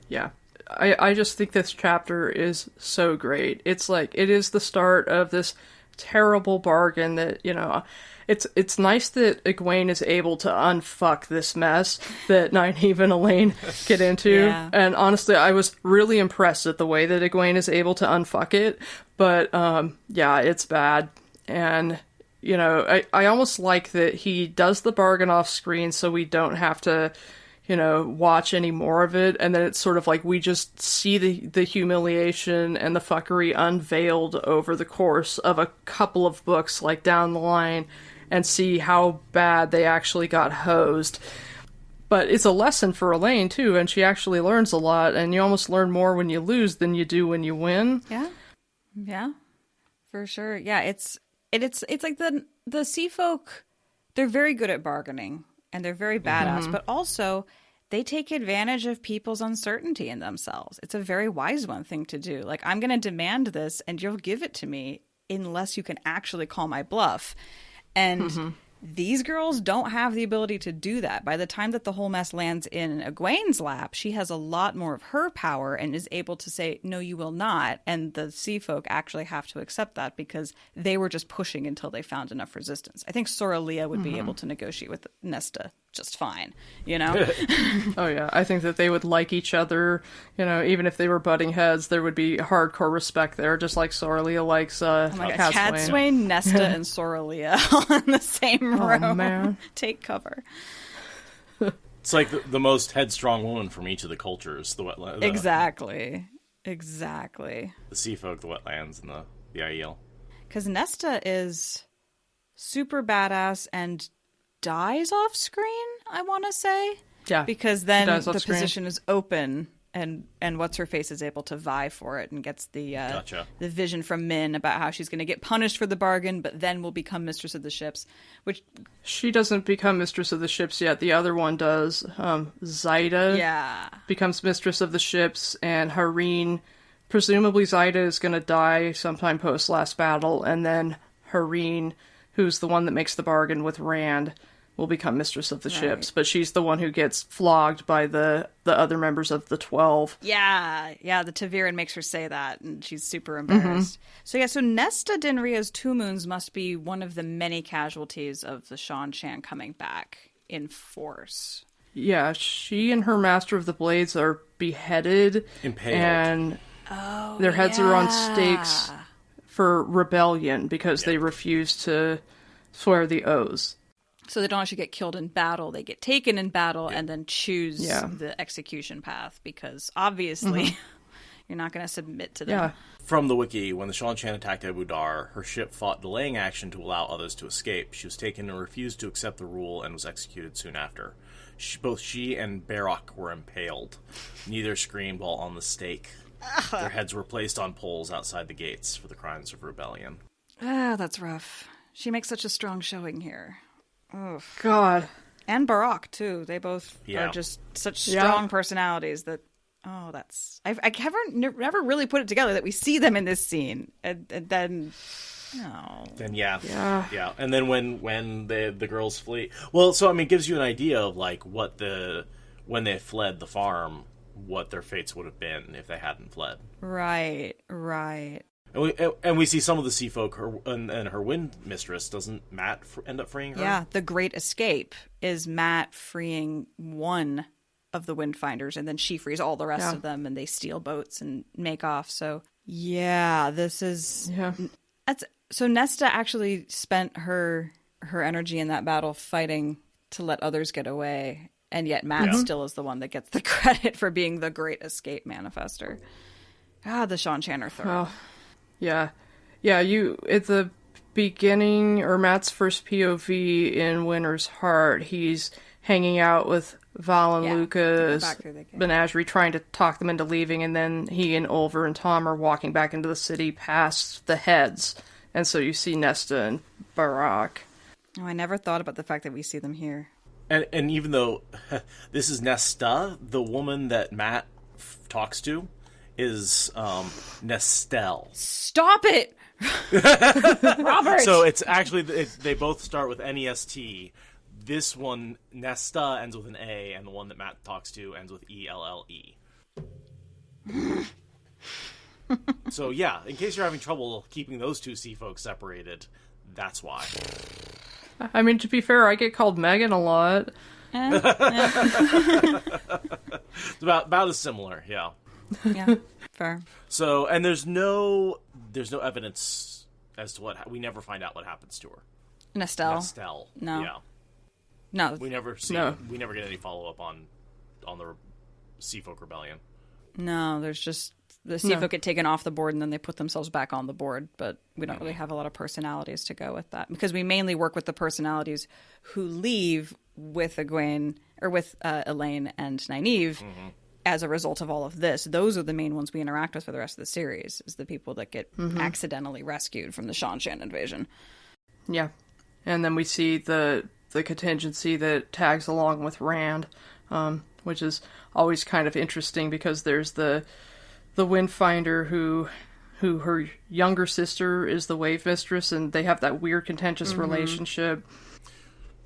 Yeah. I just think this chapter is so great. It's like, it is the start of this terrible bargain that, you know, it's nice that Egwene is able to unfuck this mess that Nynaeve and Elaine get into. Yeah. And honestly, I was really impressed at the way that Egwene is able to unfuck it. But, yeah, it's bad. And, you know, I almost like that he does the bargain off screen so we don't have to, you know, watch any more of it, and then it's sort of like we just see the humiliation and the fuckery unveiled over the course of a couple of books, like, down the line, and see how bad they actually got hosed. But it's a lesson for Elaine, too, and she actually learns a lot, and you almost learn more when you lose than you do when you win. Yeah, for sure. Yeah, it's like the sea folk, they're very good at bargaining, and they're very badass, but also they take advantage of people's uncertainty in themselves. It's a very wise one thing to do. Like, I'm going to demand this and you'll give it to me unless you can actually call my bluff. And these girls don't have the ability to do that. By the time that the whole mess lands in Egwene's lap, she has a lot more of her power and is able to say, no, you will not. And the sea folk actually have to accept that because they were just pushing until they found enough resistance. I think Soralia would be able to negotiate with Nesta just fine, you know? Oh, yeah. I think that they would like each other. You know, even if they were butting heads, there would be hardcore respect there, just like Soralia likes Catswain, Nesta, and Soralia all in the same room. Oh, man. Take cover. It's like the most headstrong woman from each of the cultures. Exactly. The sea folk, the wetlands, and the Aiel. Because Nesta is super badass and dies off screen, I want to say. Yeah. Because then the screen. position is open and what's-her-face is able to vie for it and gets the the vision from Min about how she's going to get punished for the bargain, but then will become mistress of the ships, which... She doesn't become mistress of the ships yet. The other one does. Zaida becomes mistress of the ships, and Hareen... Presumably Zaida is going to die sometime post-last battle, and then Hareen, who's the one that makes the bargain with Rand, will become mistress of the ships, but she's the one who gets flogged by the other members of the 12. Yeah, the Taviran makes her say that, and she's super embarrassed. So Nesta Dinria's 2 moons must be one of the many casualties of the Shan Shan coming back in force. Yeah, she and her Master of the Blades are beheaded. Impaled. And their heads are on stakes for rebellion because they refuse to swear the oaths. So they don't actually get killed in battle. They get taken in battle and then choose the execution path because obviously you're not going to submit to them. Yeah. From the wiki, when the Shan Shan attacked Ebou Dar, her ship fought delaying action to allow others to escape. She was taken and refused to accept the rule and was executed soon after. Both she and Barrock were impaled. Neither screamed while on the stake. Their heads were placed on poles outside the gates for the crimes of rebellion. That's rough. She makes such a strong showing here. Ugh. God. And Barrock, too. They both are just such strong personalities that, that's... I never really put it together that we see them in this scene. And then... Oh. Then yeah. And then when the girls flee... Well, so, I mean, it gives you an idea of, like, what the when they fled the farm, what their fates would have been if they hadn't fled. Right. And we see some of the sea folk, and her wind mistress. Doesn't Matt end up freeing her? Yeah, the Great Escape is Matt freeing one of the Windfinders, and then she frees all the rest of them, and they steal boats and make off. So, yeah, this is... Yeah. So Nesta actually spent her energy in that battle fighting to let others get away, and yet Matt still is the one that gets the credit for being the Great Escape manifester. God, the Sean Chandler throw. Oh, yeah. You at the beginning, or Matt's first POV in Winter's Heart, he's hanging out with Val and Lucas Menagerie, trying to talk them into leaving, and then he and Ulver and Tom are walking back into the city past the heads, and so you see Nesta and Barack. Oh, I never thought about the fact that we see them here. And even though this is Nesta, the woman that Matt talks to is Nestel. Stop it! Robert! So it's actually, they both start with N-E-S-T. This one, Nesta, ends with an A, and the one that Matt talks to ends with E-L-L-E. So yeah, in case you're having trouble keeping those two sea folks separated, that's why. I mean, to be fair, I get called Megan a lot. It's about as similar, yeah. Yeah, fair. So, and there's no evidence as to we never find out what happens to her. Nestel. No. Yeah. No. We never get any follow-up on the Seafolk Rebellion. No, there's just the Seafolk get taken off the board and then they put themselves back on the board, but we don't really have a lot of personalities to go with that because we mainly work with the personalities who leave with Egwene or with Elaine and Nynaeve as a result of all of this. Those are the main ones we interact with for the rest of the series, is the people that get accidentally rescued from the Shan invasion. Yeah. And then we see the contingency that tags along with Rand, which is always kind of interesting because there's the Windfinder who her younger sister is the Wave Mistress, and they have that weird contentious relationship.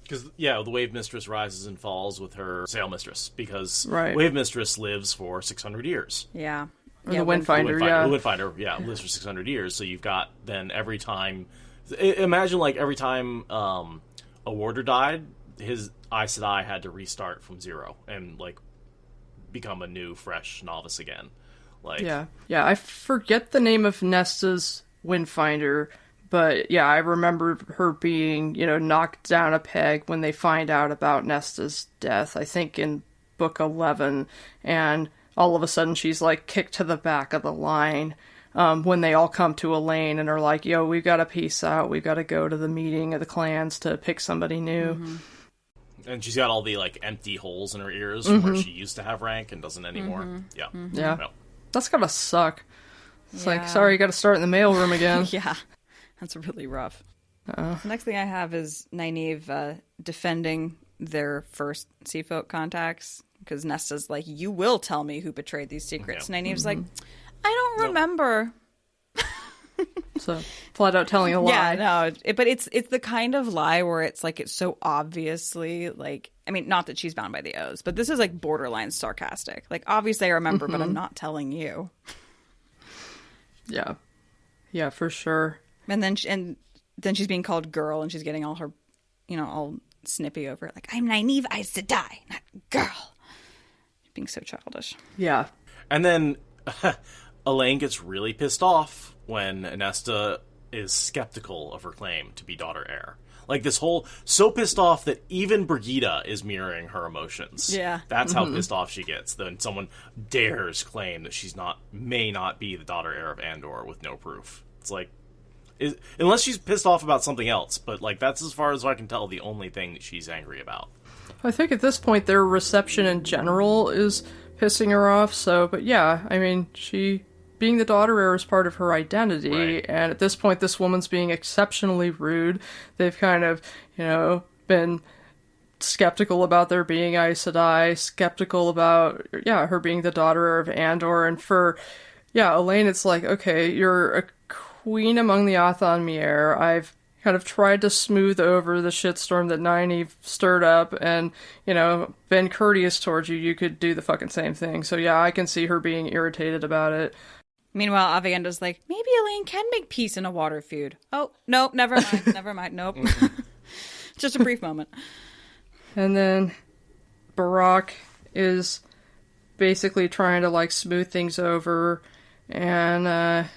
Because, the Wave Mistress rises and falls with her Sail Mistress, because Right. Wave Mistress lives for 600 years. Yeah. Or the Windfinder, The Windfinder, lives for 600 years, so you've got then every time... Imagine, every time a warder died, his Aes Sedai had to restart from zero and, become a new, fresh novice again. Yeah, I forget the name of Nesta's Windfinder, but I remember her being, knocked down a peg when they find out about Nesta's death, I think in book 11, and all of a sudden she's, kicked to the back of the line when they all come to Elaine and are like, yo, we've got to peace out, we've got to go to the meeting of the clans to pick somebody new. And she's got all the, empty holes in her ears from where she used to have rank and doesn't anymore. Yeah. Yeah. Well. That's gotta suck. It's sorry, you gotta start in the mailroom again. Yeah, that's really rough. The next thing I have is Nynaeve defending their first Seafolk contacts, because Nesta's like, you will tell me who betrayed these secrets. And Nynaeve's like, I don't remember. So, flat out telling a lie. Yeah, no, but it's the kind of lie where it's it's so obviously, not that she's bound by the oaths, but this is borderline sarcastic. Obviously I remember, but I'm not telling you. Yeah. Yeah, for sure. And then she's being called girl, and she's getting all her, all snippy over it. I'm Nynaeve Aes Sedai, not girl. Being so childish. Yeah. And then Elaine gets really pissed off when Nesta is skeptical of her claim to be daughter heir. So pissed off that even Brigida is mirroring her emotions. Yeah. That's how pissed off she gets. Then someone dares claim that may not be the daughter heir of Andor with no proof. It's unless she's pissed off about something else, but that's as far as I can tell the only thing that she's angry about. I think at this point their reception in general is pissing her off, she... being the daughter heir is part of her identity, right. And at this point, this woman's being exceptionally rude. They've kind of, been skeptical about there being Aes Sedai, skeptical about, her being the daughter heir of Andor, and for, Elaine, it's okay, you're a queen among the Athon Mier. I've kind of tried to smooth over the shitstorm that Nynaeve stirred up and, been courteous towards you, you could do the fucking same thing. So yeah, I can see her being irritated about it. Meanwhile, Avienda's like, maybe Elaine can make peace in a water feud. Oh, no, never mind, nope. Just a brief moment. And then Barack is basically trying to, like, smooth things over, and,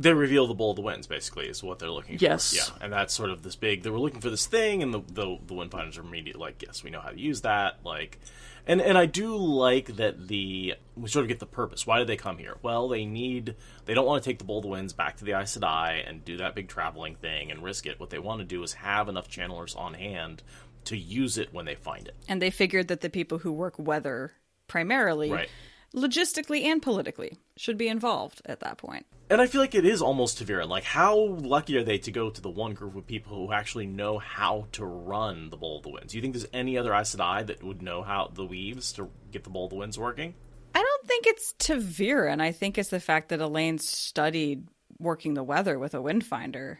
they reveal the Bowl of the Winds, basically, is what they're looking for. Yes. Yeah, and that's sort of this big... They were looking for this thing, and the Windfinders are immediately like, yes, we know how to use that. Like, and I do like that we sort of get the purpose. Why did they come here? Well, they don't want to take the Bowl of the Winds back to the Aes Sedai and do that big traveling thing and risk it. What they want to do is have enough channelers on hand to use it when they find it. And they figured that the people who work weather primarily... Right. Logistically and politically, should be involved at that point. And I feel like it is almost Ta'Veren. Like, how lucky are they to go to the one group of people who actually know how to run the Bowl of the Winds? Do you think there's any other Aes Sedai that would know how the weaves to get the Bowl of the Winds working? I don't think it's Ta'Veren. I think it's the fact that Elaine studied working the weather with a Windfinder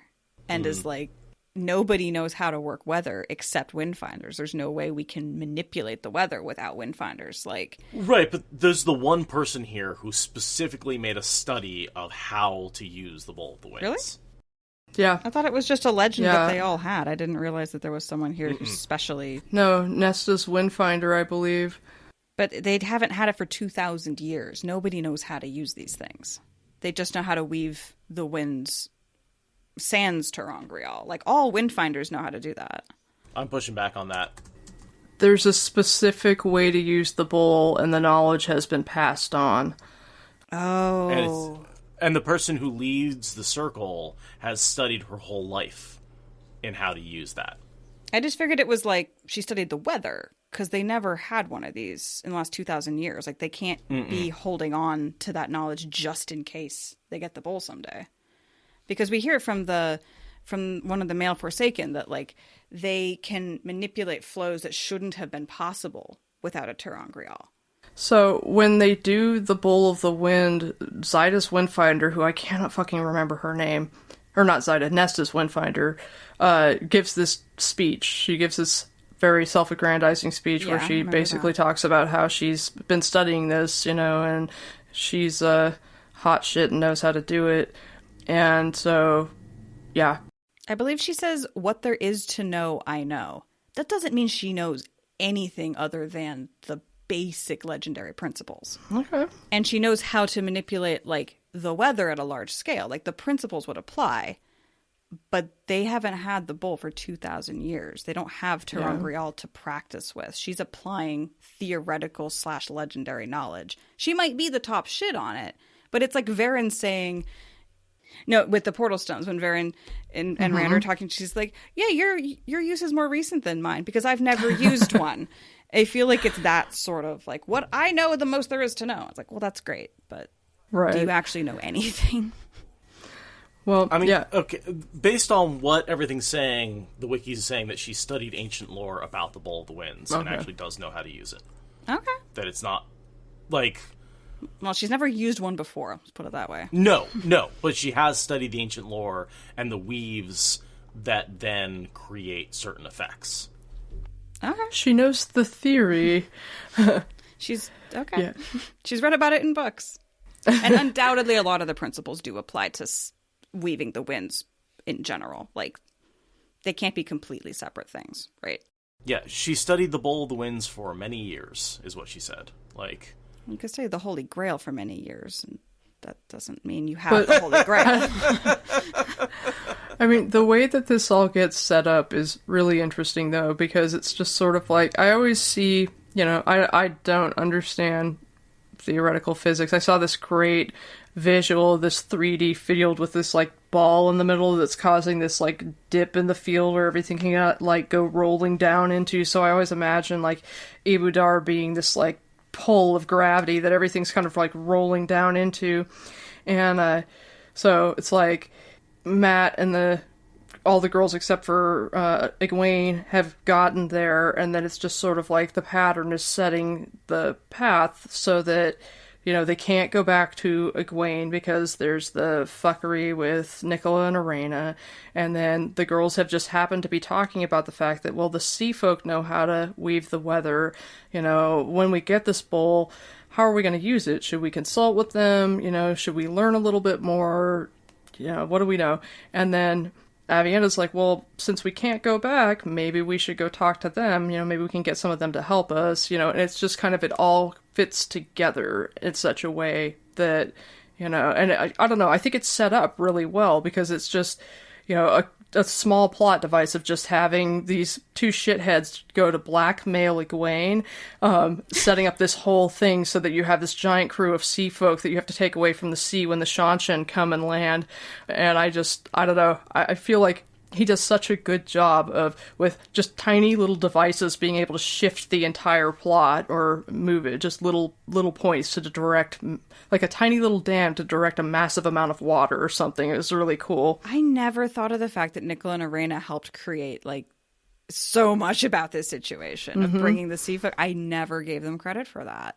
and is like, nobody knows how to work weather except Windfinders. There's no way we can manipulate the weather without Windfinders. Like, right, but there's the one person here who specifically made a study of how to use the Bowl of the Winds. Really? Yeah. I thought it was just a legend that they all had. I didn't realize that there was someone here who specially... No, Nesta's Windfinder, I believe. But they haven't had it for 2,000 years. Nobody knows how to use these things. They just know how to weave the winds sans Terangrial. Like, all Windfinders know how to do that. I'm pushing back on that. There's a specific way to use the bowl, and the knowledge has been passed on. Oh. And the person who leads the circle has studied her whole life in how to use that. I just figured it was like she studied the weather, because they never had one of these in the last 2,000 years. Like, they can't be holding on to that knowledge just in case they get the bowl someday. Because we hear it from one of the male Forsaken that, like, they can manipulate flows that shouldn't have been possible without a Terangrial. So, when they do the Bowl of the Wind, Zyda's Windfinder, who I cannot fucking remember her name, or not Zyda, Nesta's Windfinder, gives this speech. She gives this very self-aggrandizing speech where she basically talks about how she's been studying this, and she's hot shit and knows how to do it. And so, yeah. I believe she says, what there is to know, I know. That doesn't mean she knows anything other than the basic legendary principles. Okay. And she knows how to manipulate, like, the weather at a large scale. Like, the principles would apply, but they haven't had the bowl for 2,000 years. They don't have Terangrial to practice with. She's applying theoretical / legendary knowledge. She might be the top shit on it, but it's like Varen saying... No, with the portal stones, when Varen and Rand are talking, she's like, yeah, your use is more recent than mine because I've never used one. I feel like it's that sort of like, what I know the most there is to know. It's like, well, that's great, but do you actually know anything? Well, I mean, okay, based on what everything's saying, the wiki is saying that she studied ancient lore about the Bowl of the Winds and actually does know how to use it. Okay. That it's not, like... Well, she's never used one before, let's put it that way. No, but she has studied the ancient lore and the weaves that then create certain effects. Okay. She knows the theory. She's, okay. Yeah. She's read about it in books. And undoubtedly a lot of the principles do apply to weaving the winds in general. Like, they can't be completely separate things, right? Yeah, she studied the Bowl of the Winds for many years, is what she said. Like... You could study the Holy Grail for many years, and that doesn't mean you have the Holy Grail. I mean, the way that this all gets set up is really interesting, though, because it's just sort of like, I always see, I don't understand theoretical physics. I saw this great visual of this 3D field with this, like, ball in the middle that's causing this, like, dip in the field where everything can, like, go rolling down into. So I always imagine, like, Ebou Dar being this, like, pull of gravity that everything's kind of like rolling down into, and so it's like Matt and all the girls except for Egwene have gotten there, and then it's just sort of like the pattern is setting the path so that they can't go back to Egwene because there's the fuckery with Nicola and Arena, and then the girls have just happened to be talking about the fact that, well, the sea folk know how to weave the weather. When we get this bowl, how are we going to use it? Should we consult with them? Should we learn a little bit more? What do we know? And then Avienda's like, well, since we can't go back, maybe we should go talk to them. Maybe we can get some of them to help us. And it's just kind of, it all fits together in such a way that, and I don't know, I think it's set up really well because it's just, a small plot device of just having these two shitheads go to blackmail Egwene, setting up this whole thing so that you have this giant crew of sea folk that you have to take away from the sea when the Shanshan come and land. And I don't know, I feel like he does such a good job with just tiny little devices being able to shift the entire plot or move it, just little points to direct, like a tiny little dam to direct a massive amount of water or something. It was really cool. I never thought of the fact that Nicola and Arena helped create so much about this situation of bringing the sea folk. I never gave them credit for that.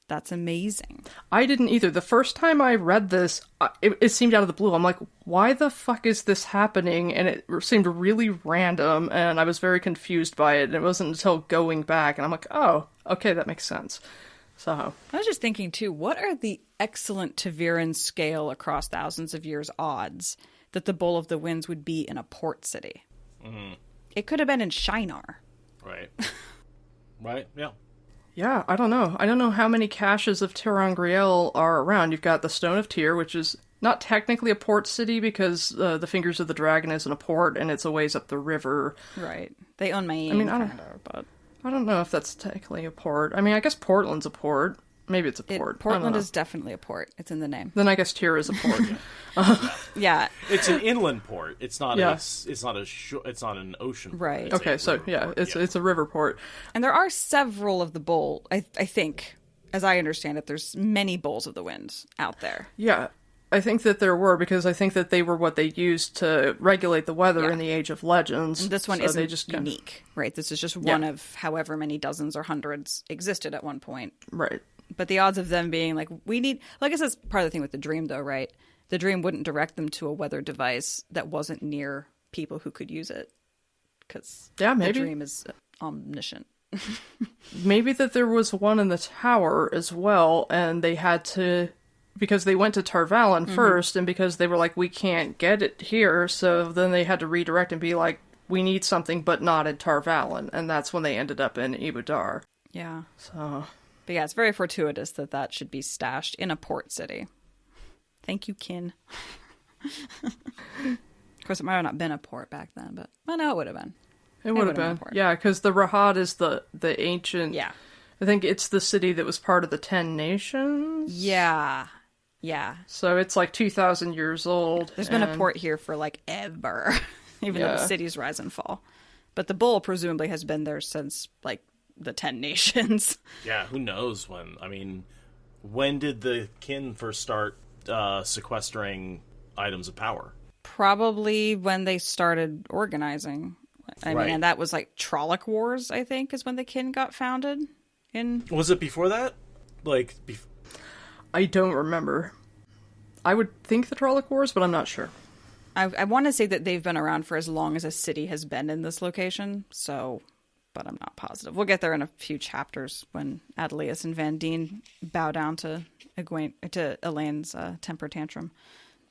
That's amazing. I didn't either. The first time I read this, it seemed out of the blue. I'm like, why the fuck is this happening? And it seemed really random, and I was very confused by it. And it wasn't until going back, and I'm like, oh, okay, that makes sense. So I was just thinking, too, what are the excellent Taviran scale across thousands of years odds that the Bowl of the Winds would be in a port city? Mm-hmm. It could have been in Shinar. Right. Right, yeah. Yeah, I don't know. I don't know how many caches of Terangriel are around. You've got the Stone of Tyr, which is not technically a port city because the Fingers of the Dragon isn't a port and it's a ways up the river. Right. They own Maine. I mean, I don't know if that's technically a port. I mean, I guess Portland's a port. Maybe it's a port. Portland is definitely a port. It's in the name. Then I guess Tyr is a port. Yeah. It's an inland port. It's not. Yeah. It's not an ocean. Right. Port. Okay. So yeah, it's a river port. And there are several of the bowl. I think, as I understand it, there's many bowls of the winds out there. Yeah. I think that there were, because I think that they were what they used to regulate the weather in the Age of Legends. And this one so isn't they just unique, right? This is just one of however many dozens or hundreds existed at one point. Right. But the odds of them being like, we need, I guess that's part of the thing with the dream, though, right? The dream wouldn't direct them to a weather device that wasn't near people who could use it. Because the dream is omniscient. Maybe that there was one in the tower as well, and they had to, because they went to Tarvalon first, and because they were like, we can't get it here, so then they had to redirect and be like, we need something, but not in Tarvalon, and that's when they ended up in Ebou Dar. Yeah. So... But yeah, it's very fortuitous that should be stashed in a port city. Thank you, kin. Of course, it might have not been a port back then, but I know it would have been. It would have been. Yeah, because the Rahad is the ancient... Yeah. I think it's the city that was part of the 10 Nations? Yeah. Yeah. So it's like 2,000 years old. There's been a port here for ever, even though the cities rise and fall. But the bull presumably has been there since the 10 Nations. Yeah, who knows when? I mean, when did the kin first start sequestering items of power? Probably when they started organizing. I mean, and that was Trolloc Wars, I think, is when the kin got founded. Was it before that? I don't remember. I would think the Trolloc Wars, but I'm not sure. I want to say that they've been around for as long as a city has been in this location, but I'm not positive. We'll get there in a few chapters when Adelius and Van Dien bow down to Elaine's temper tantrum.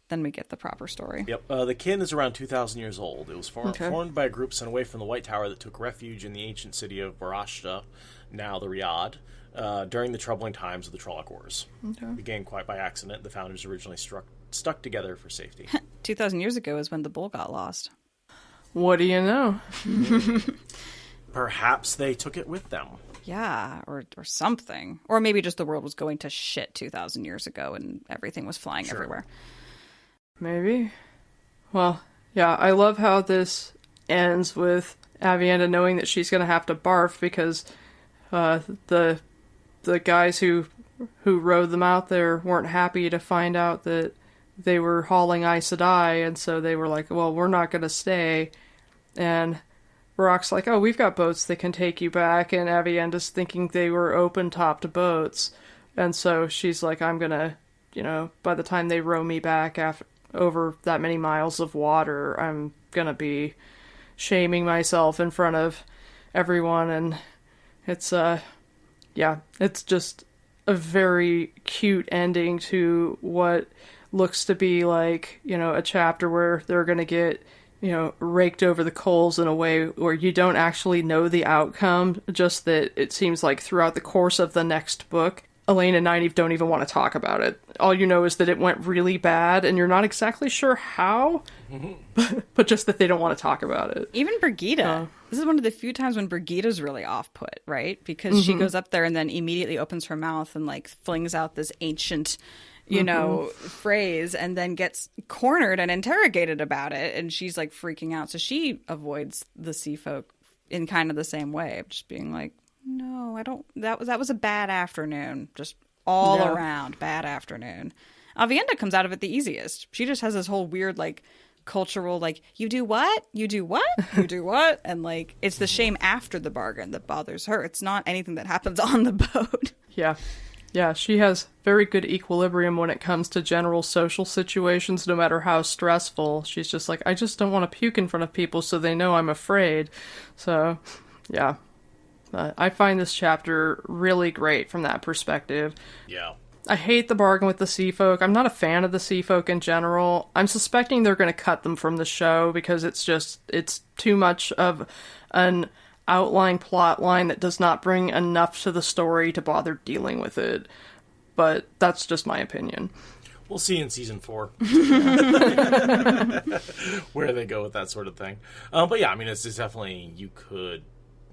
Then we get the proper story. Yep. The kin is around 2,000 years old. It was formed by a group sent away from the White Tower that took refuge in the ancient city of Barashta, now the Riyadh, during the troubling times of the Trolloc Wars. Okay. It began quite by accident. The founders originally stuck together for safety. 2,000 years ago is when the bull got lost. What do you know? Perhaps they took it with them. Yeah, or something. Or maybe just the world was going to shit 2,000 years ago and everything was flying everywhere. Maybe. Well, yeah, I love how this ends with Avienda knowing that she's going to have to barf because the guys who rowed them out there weren't happy to find out that they were hauling Aes Sedai, and so they were like, well, we're not going to stay. And Barak's like, oh, we've got boats that can take you back, and Avienda's thinking they were open-topped boats. And so she's like, I'm gonna, by the time they row me back over that many miles of water, I'm gonna be shaming myself in front of everyone. And it's, it's just a very cute ending to what looks to be like, a chapter where they're gonna get, raked over the coals in a way where you don't actually know the outcome, just that it seems like throughout the course of the next book, Elaine and Nynaeve don't even want to talk about it. All you know is that it went really bad, and you're not exactly sure how, but just that they don't want to talk about it. Even Brigida. This is one of the few times when Brigida's really off-put, right? Because she goes up there and then immediately opens her mouth and, like, flings out this ancient, phrase, and then gets cornered and interrogated about it, and she's, like, freaking out. So she avoids the sea folk in kind of the same way, just being like, no, I don't. That was a bad afternoon. Just all around bad afternoon. Avienda comes out of it the easiest. She just has this whole weird, like, cultural, like, you do what? You do what? You do what? And, like, it's the shame after the bargain that bothers her. It's not anything that happens on the boat. Yeah. Yeah, she has very good equilibrium when it comes to general social situations, no matter how stressful. She's just like, I just don't want to puke in front of people so they know I'm afraid. So, yeah. I find this chapter really great from that perspective. Yeah. I hate the bargain with the sea folk. I'm not a fan of the sea folk in general. I'm suspecting they're going to cut them from the show because it's too much of an outline plot line that does not bring enough to the story to bother dealing with it. But that's just my opinion. We'll see in season 4 where they go with that sort of thing. But yeah, I mean, it's definitely,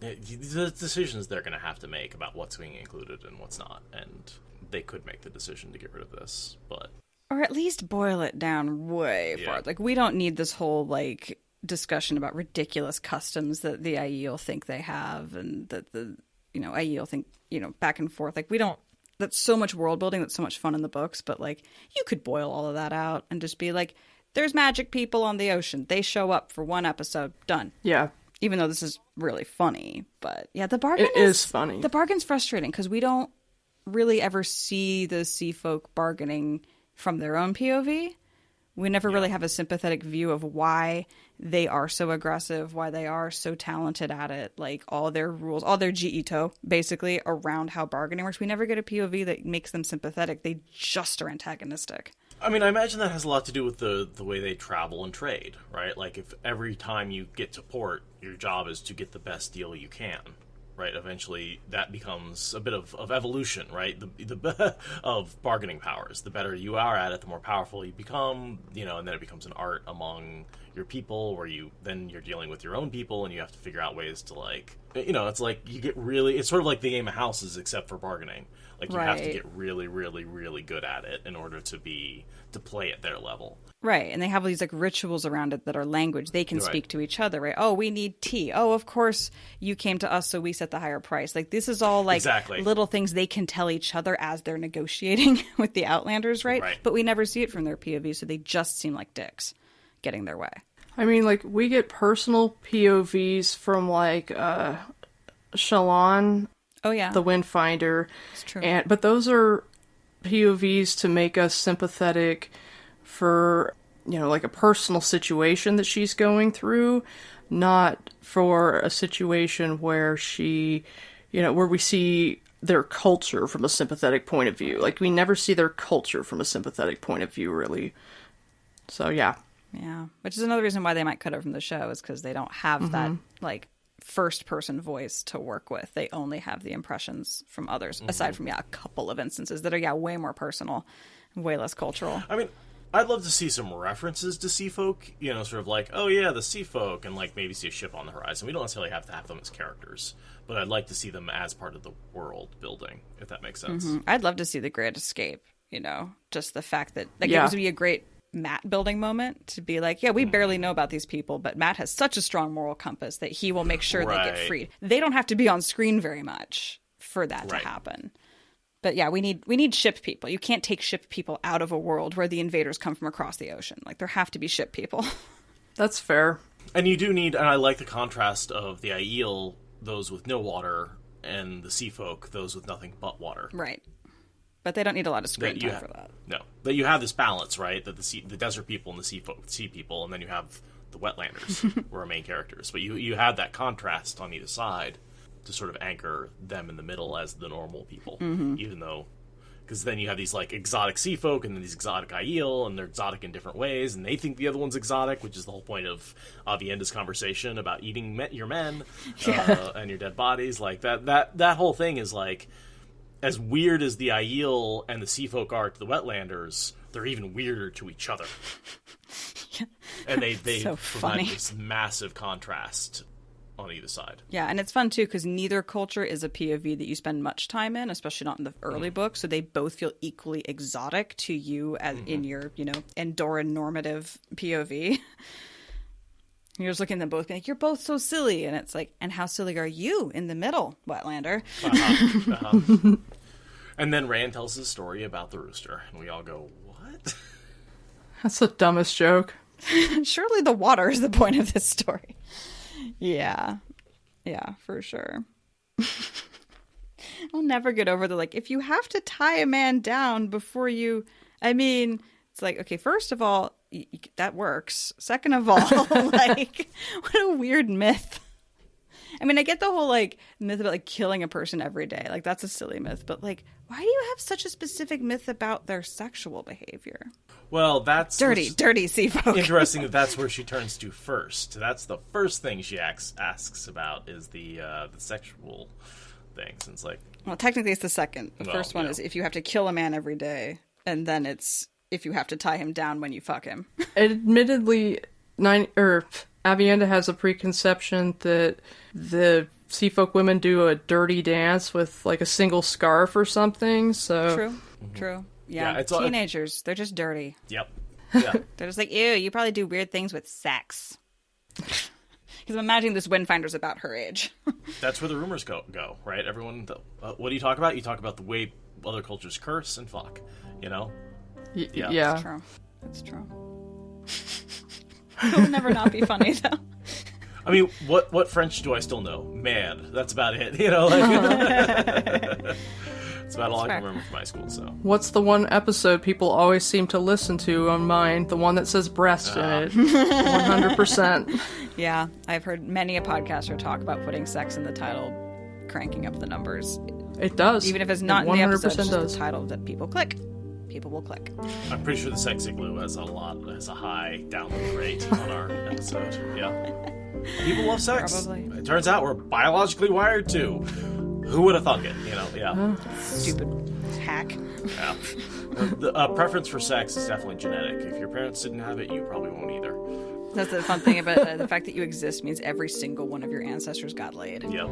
the decisions they're going to have to make about what's being included and what's not, and they could make the decision to get rid of this, but... Or at least boil it down way far. Like, we don't need this whole, like, discussion about ridiculous customs that the Aiel think they have, and that the, Aiel think, back and forth. Like, we don't... That's so much world building, that's so much fun in the books, but, like, you could boil all of that out and just be like, there's magic people on the ocean. They show up for one episode. Done. Yeah. Even though this is really funny. But yeah, the bargain is funny. The bargain's frustrating because we don't really ever see the sea folk bargaining from their own POV. We never really have a sympathetic view of why they are so aggressive, why they are so talented at it, like all their rules, all their Jiito, basically, around how bargaining works. We never get a POV that makes them sympathetic. They just are antagonistic. I mean, I imagine that has a lot to do with the way they travel and trade, right? Like, if every time you get to port, your job is to get the best deal you can, right? Eventually, that becomes a bit of evolution, right? The of bargaining powers. The better you are at it, the more powerful you become, and then it becomes an art among your people, where you're dealing with your own people, and you have to figure out ways to, like, it's like it's sort of like the game of houses, except for bargaining. Like, you have to get really, really, really good at it in order to play at their level. Right, and they have all these, like, rituals around it that are language. They can speak to each other, right? Oh, we need tea. Oh, of course you came to us, so we set the higher price. Like, this is all, like, little things they can tell each other as they're negotiating with the Outlanders, right? But we never see it from their POV, so they just seem like dicks getting their way. I mean, like, we get personal POVs from, like, Shallan... Oh, yeah. The Windfinder. It's true. But those are POVs to make us sympathetic for, like a personal situation that she's going through, not for a situation where she, where we see their culture from a sympathetic point of view. Like, we never see their culture from a sympathetic point of view, really. So, yeah. Yeah. Which is another reason why they might cut it from the show, is because they don't have that, like, first-person voice to work with. They only have the impressions from others, aside from, a couple of instances that are, way more personal, way less cultural. I mean, I'd love to see some references to sea folk, sort of like, oh yeah, the sea folk, and, like, maybe see a ship on the horizon. We don't necessarily have to have them as characters, but I'd like to see them as part of the world building, if that makes sense. I'd love to see the Great Escape, just the fact that, like, it would be a great Matt building moment to be like, we barely know about these people, but Matt has such a strong moral compass that he will make sure they get freed. They don't have to be on screen very much for that to happen. But we need ship people. You can't take ship people out of a world where the invaders come from across the ocean. Like, there have to be ship people. That's fair. And you do need, and I like the contrast of the Aiel, those with no water, and the sea folk, those with nothing but water. Right. But they don't need a lot of screen that you time have, for that. No, that you have this balance, right? That the desert people and the sea people, and then you have the wetlanders who are main characters. But you have that contrast on either side to sort of anchor them in the middle as the normal people, even though. Because then you have these, like, exotic sea folk and then these exotic Aiel, and they're exotic in different ways, and they think the other one's exotic, which is the whole point of Avienda's conversation about eating your men and your dead bodies. Like, that whole thing is, like, as weird as the Aiel and the sea folk are to the wetlanders, they're even weirder to each other. Yeah. And they So provide funny. this massive contrast on either side. Yeah, and it's fun too because neither culture is a POV that you spend much time in, especially not in the early books. So they both feel equally exotic to you as in your, Andorran normative POV. You're just looking at them both, being like, "You're both so silly," and it's like, "And how silly are you in the middle, Wetlander?" And then Rand tells his story about the rooster, and we all go, "What?" That's the dumbest joke. Surely the water is the point of this story. Yeah, for sure. I'll never get over if you have to tie a man down before you, it's like, okay, first of all, that works. Second of all, what a weird myth. I get the whole myth about killing a person every day. That's a silly myth, but why do you have such a specific myth about their sexual behavior? Well, that's dirty sea folk. Interesting that's where she turns to first. That's the first thing she asks about is the sexual things. And it's well, technically it's the second. The first one is if you have to kill a man every day, and then it's if you have to tie him down when you fuck him. Admittedly, Avienda has a preconception that the sea folk women do a dirty dance with a single scarf or something. So True. Yeah, it's teenagers, they're just dirty. Yep. Yeah. They're just ew, you probably do weird things with sex. Because I'm imagining this Windfinder's about her age. That's where the rumors go, right? Everyone, what do you talk about? You talk about the way other cultures curse and fuck, Yeah. Yeah. That's true. It'll never not be funny, though. What French do I still know? Man, that's about it, It's about all I can remember from high school, so. What's the one episode people always seem to listen to on mine? The one that says breast in it. 100%. Yeah, I've heard many a podcaster talk about putting sex in the title, cranking up the numbers. It does. Even if it's not in the episode, it's just does. the title that people click. People will click. I'm pretty sure the Sex Igloo has a high download rate on our episode. Yeah. People love sex. Probably. It turns out we're biologically wired too. Who would have thunk it? Yeah. Stupid hack. Yeah. The preference for sex is definitely genetic. If your parents didn't have it, you probably won't either. That's the fun thing about the fact that you exist means every single one of your ancestors got laid. Yep.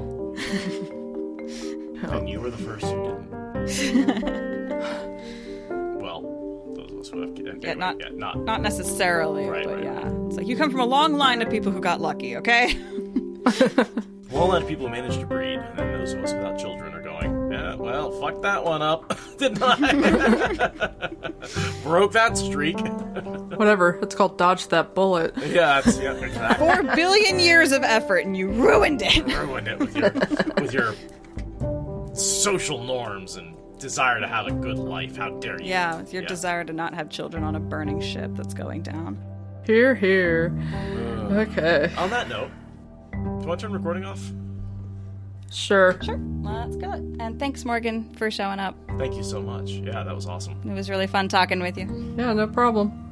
And you were the first who didn't. Well, those of us who have kids. Not necessarily, right, but right. yeah. It's you come from a long line of people who got lucky, okay? Well, a lot of people manage to breed, and then those of us without children are going, yeah, well, fuck that one up, didn't I? Broke that streak. Whatever. It's called dodge that bullet. Yeah, exactly. 4 billion years of effort, and you ruined it. Ruined it with your social norms and desire to have a good life. How dare you? Yeah, with your desire to not have children on a burning ship that's going down. Here. Okay. On that note, do you want to turn recording off? Sure. Let's go. And thanks, Morgan, for showing up. Thank you so much. Yeah, that was awesome. It was really fun talking with you. Yeah, no problem.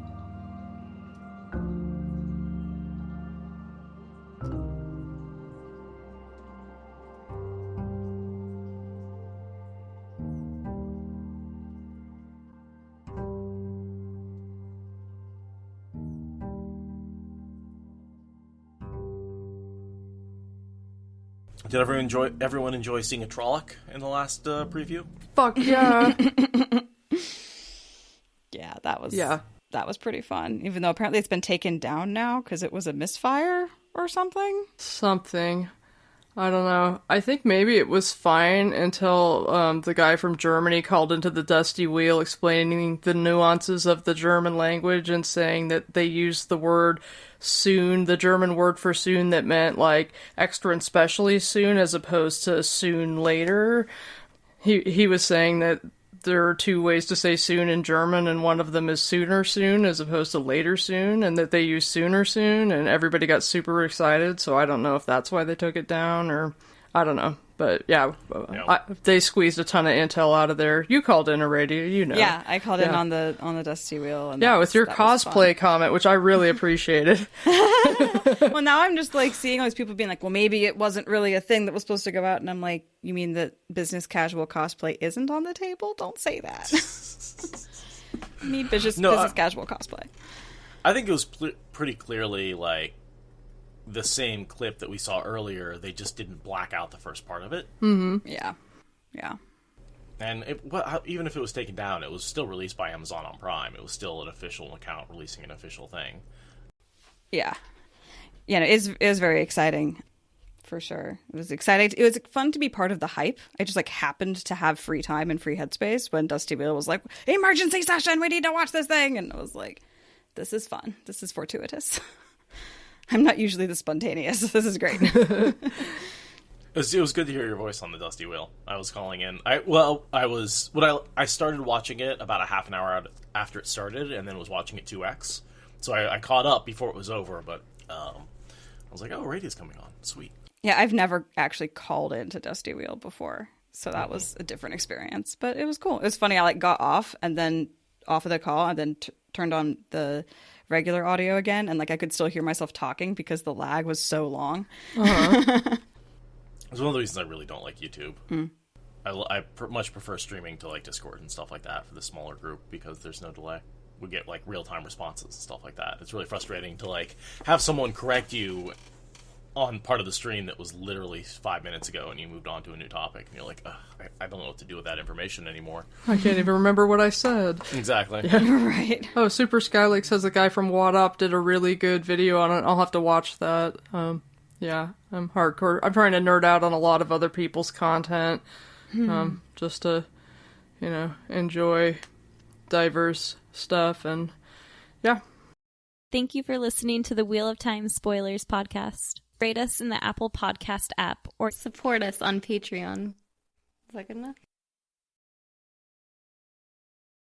Did everyone enjoy seeing a Trolloc in the last preview? Fuck yeah. Yeah, that was pretty fun. Even though apparently it's been taken down now because it was a misfire or something. Something. I don't know. I think maybe it was fine until the guy from Germany called into the Dusty Wheel explaining the nuances of the German language and saying that they used the word soon, the German word for soon that meant extra and specially soon as opposed to soon later. He was saying that there are two ways to say soon in German, and one of them is sooner soon as opposed to later soon, and that they use sooner soon, and everybody got super excited, so I don't know if that's why they took it down, or I don't know. But yeah, they squeezed a ton of intel out of there. You called in, Aradia, you know. Yeah, I called in on the Dusty Wheel. And with your cosplay comment, which I really appreciated. Well, now I'm just like seeing all these people being like, well, maybe it wasn't really a thing that was supposed to go out. And I'm like, you mean that business casual cosplay isn't on the table? Don't say that. You need business casual cosplay. I think it was pretty clearly like the same clip that we saw earlier. They just didn't black out the first part of it. Mm-hmm. Yeah. And even if it was taken down, it was still released by Amazon on Prime. It was still an official account releasing an official thing. Yeah. Yeah, no, it was very exciting, for sure. It was exciting. It was fun to be part of the hype. I just happened to have free time and free headspace when Dusty Wheel was like, emergency session, we need to watch this thing. And I was like, this is fun. This is fortuitous. I'm not usually this spontaneous. This is great. It was good to hear your voice on the Dusty Wheel. I was calling in. I started watching it about a half an hour after it started, and then was watching it 2x. So I caught up before it was over, but I was like, oh, Aradia's coming on. Sweet. Yeah, I've never actually called into Dusty Wheel before, so that was a different experience. But it was cool. It was funny. I got off and then off of the call, and then turned on the regular audio again, and I could still hear myself talking because the lag was so long. It's one of the reasons I really don't like YouTube. I much prefer streaming to Discord and stuff like that for the smaller group because there's no delay. We get real-time responses and stuff like that. It's really frustrating to have someone correct you on part of the stream that was literally 5 minutes ago, and you moved on to a new topic, and you're like, I don't know what to do with that information anymore. I can't even remember what I said. Exactly. Yeah. Right. Oh, Super Skylake says the guy from What Up did a really good video on it. I'll have to watch that. Yeah, I'm hardcore. I'm trying to nerd out on a lot of other people's content, just to, enjoy diverse stuff, and yeah. Thank you for listening to the Wheel of Time Spoilers podcast. Rate us in the Apple Podcast app or support us on Patreon. Is that good enough?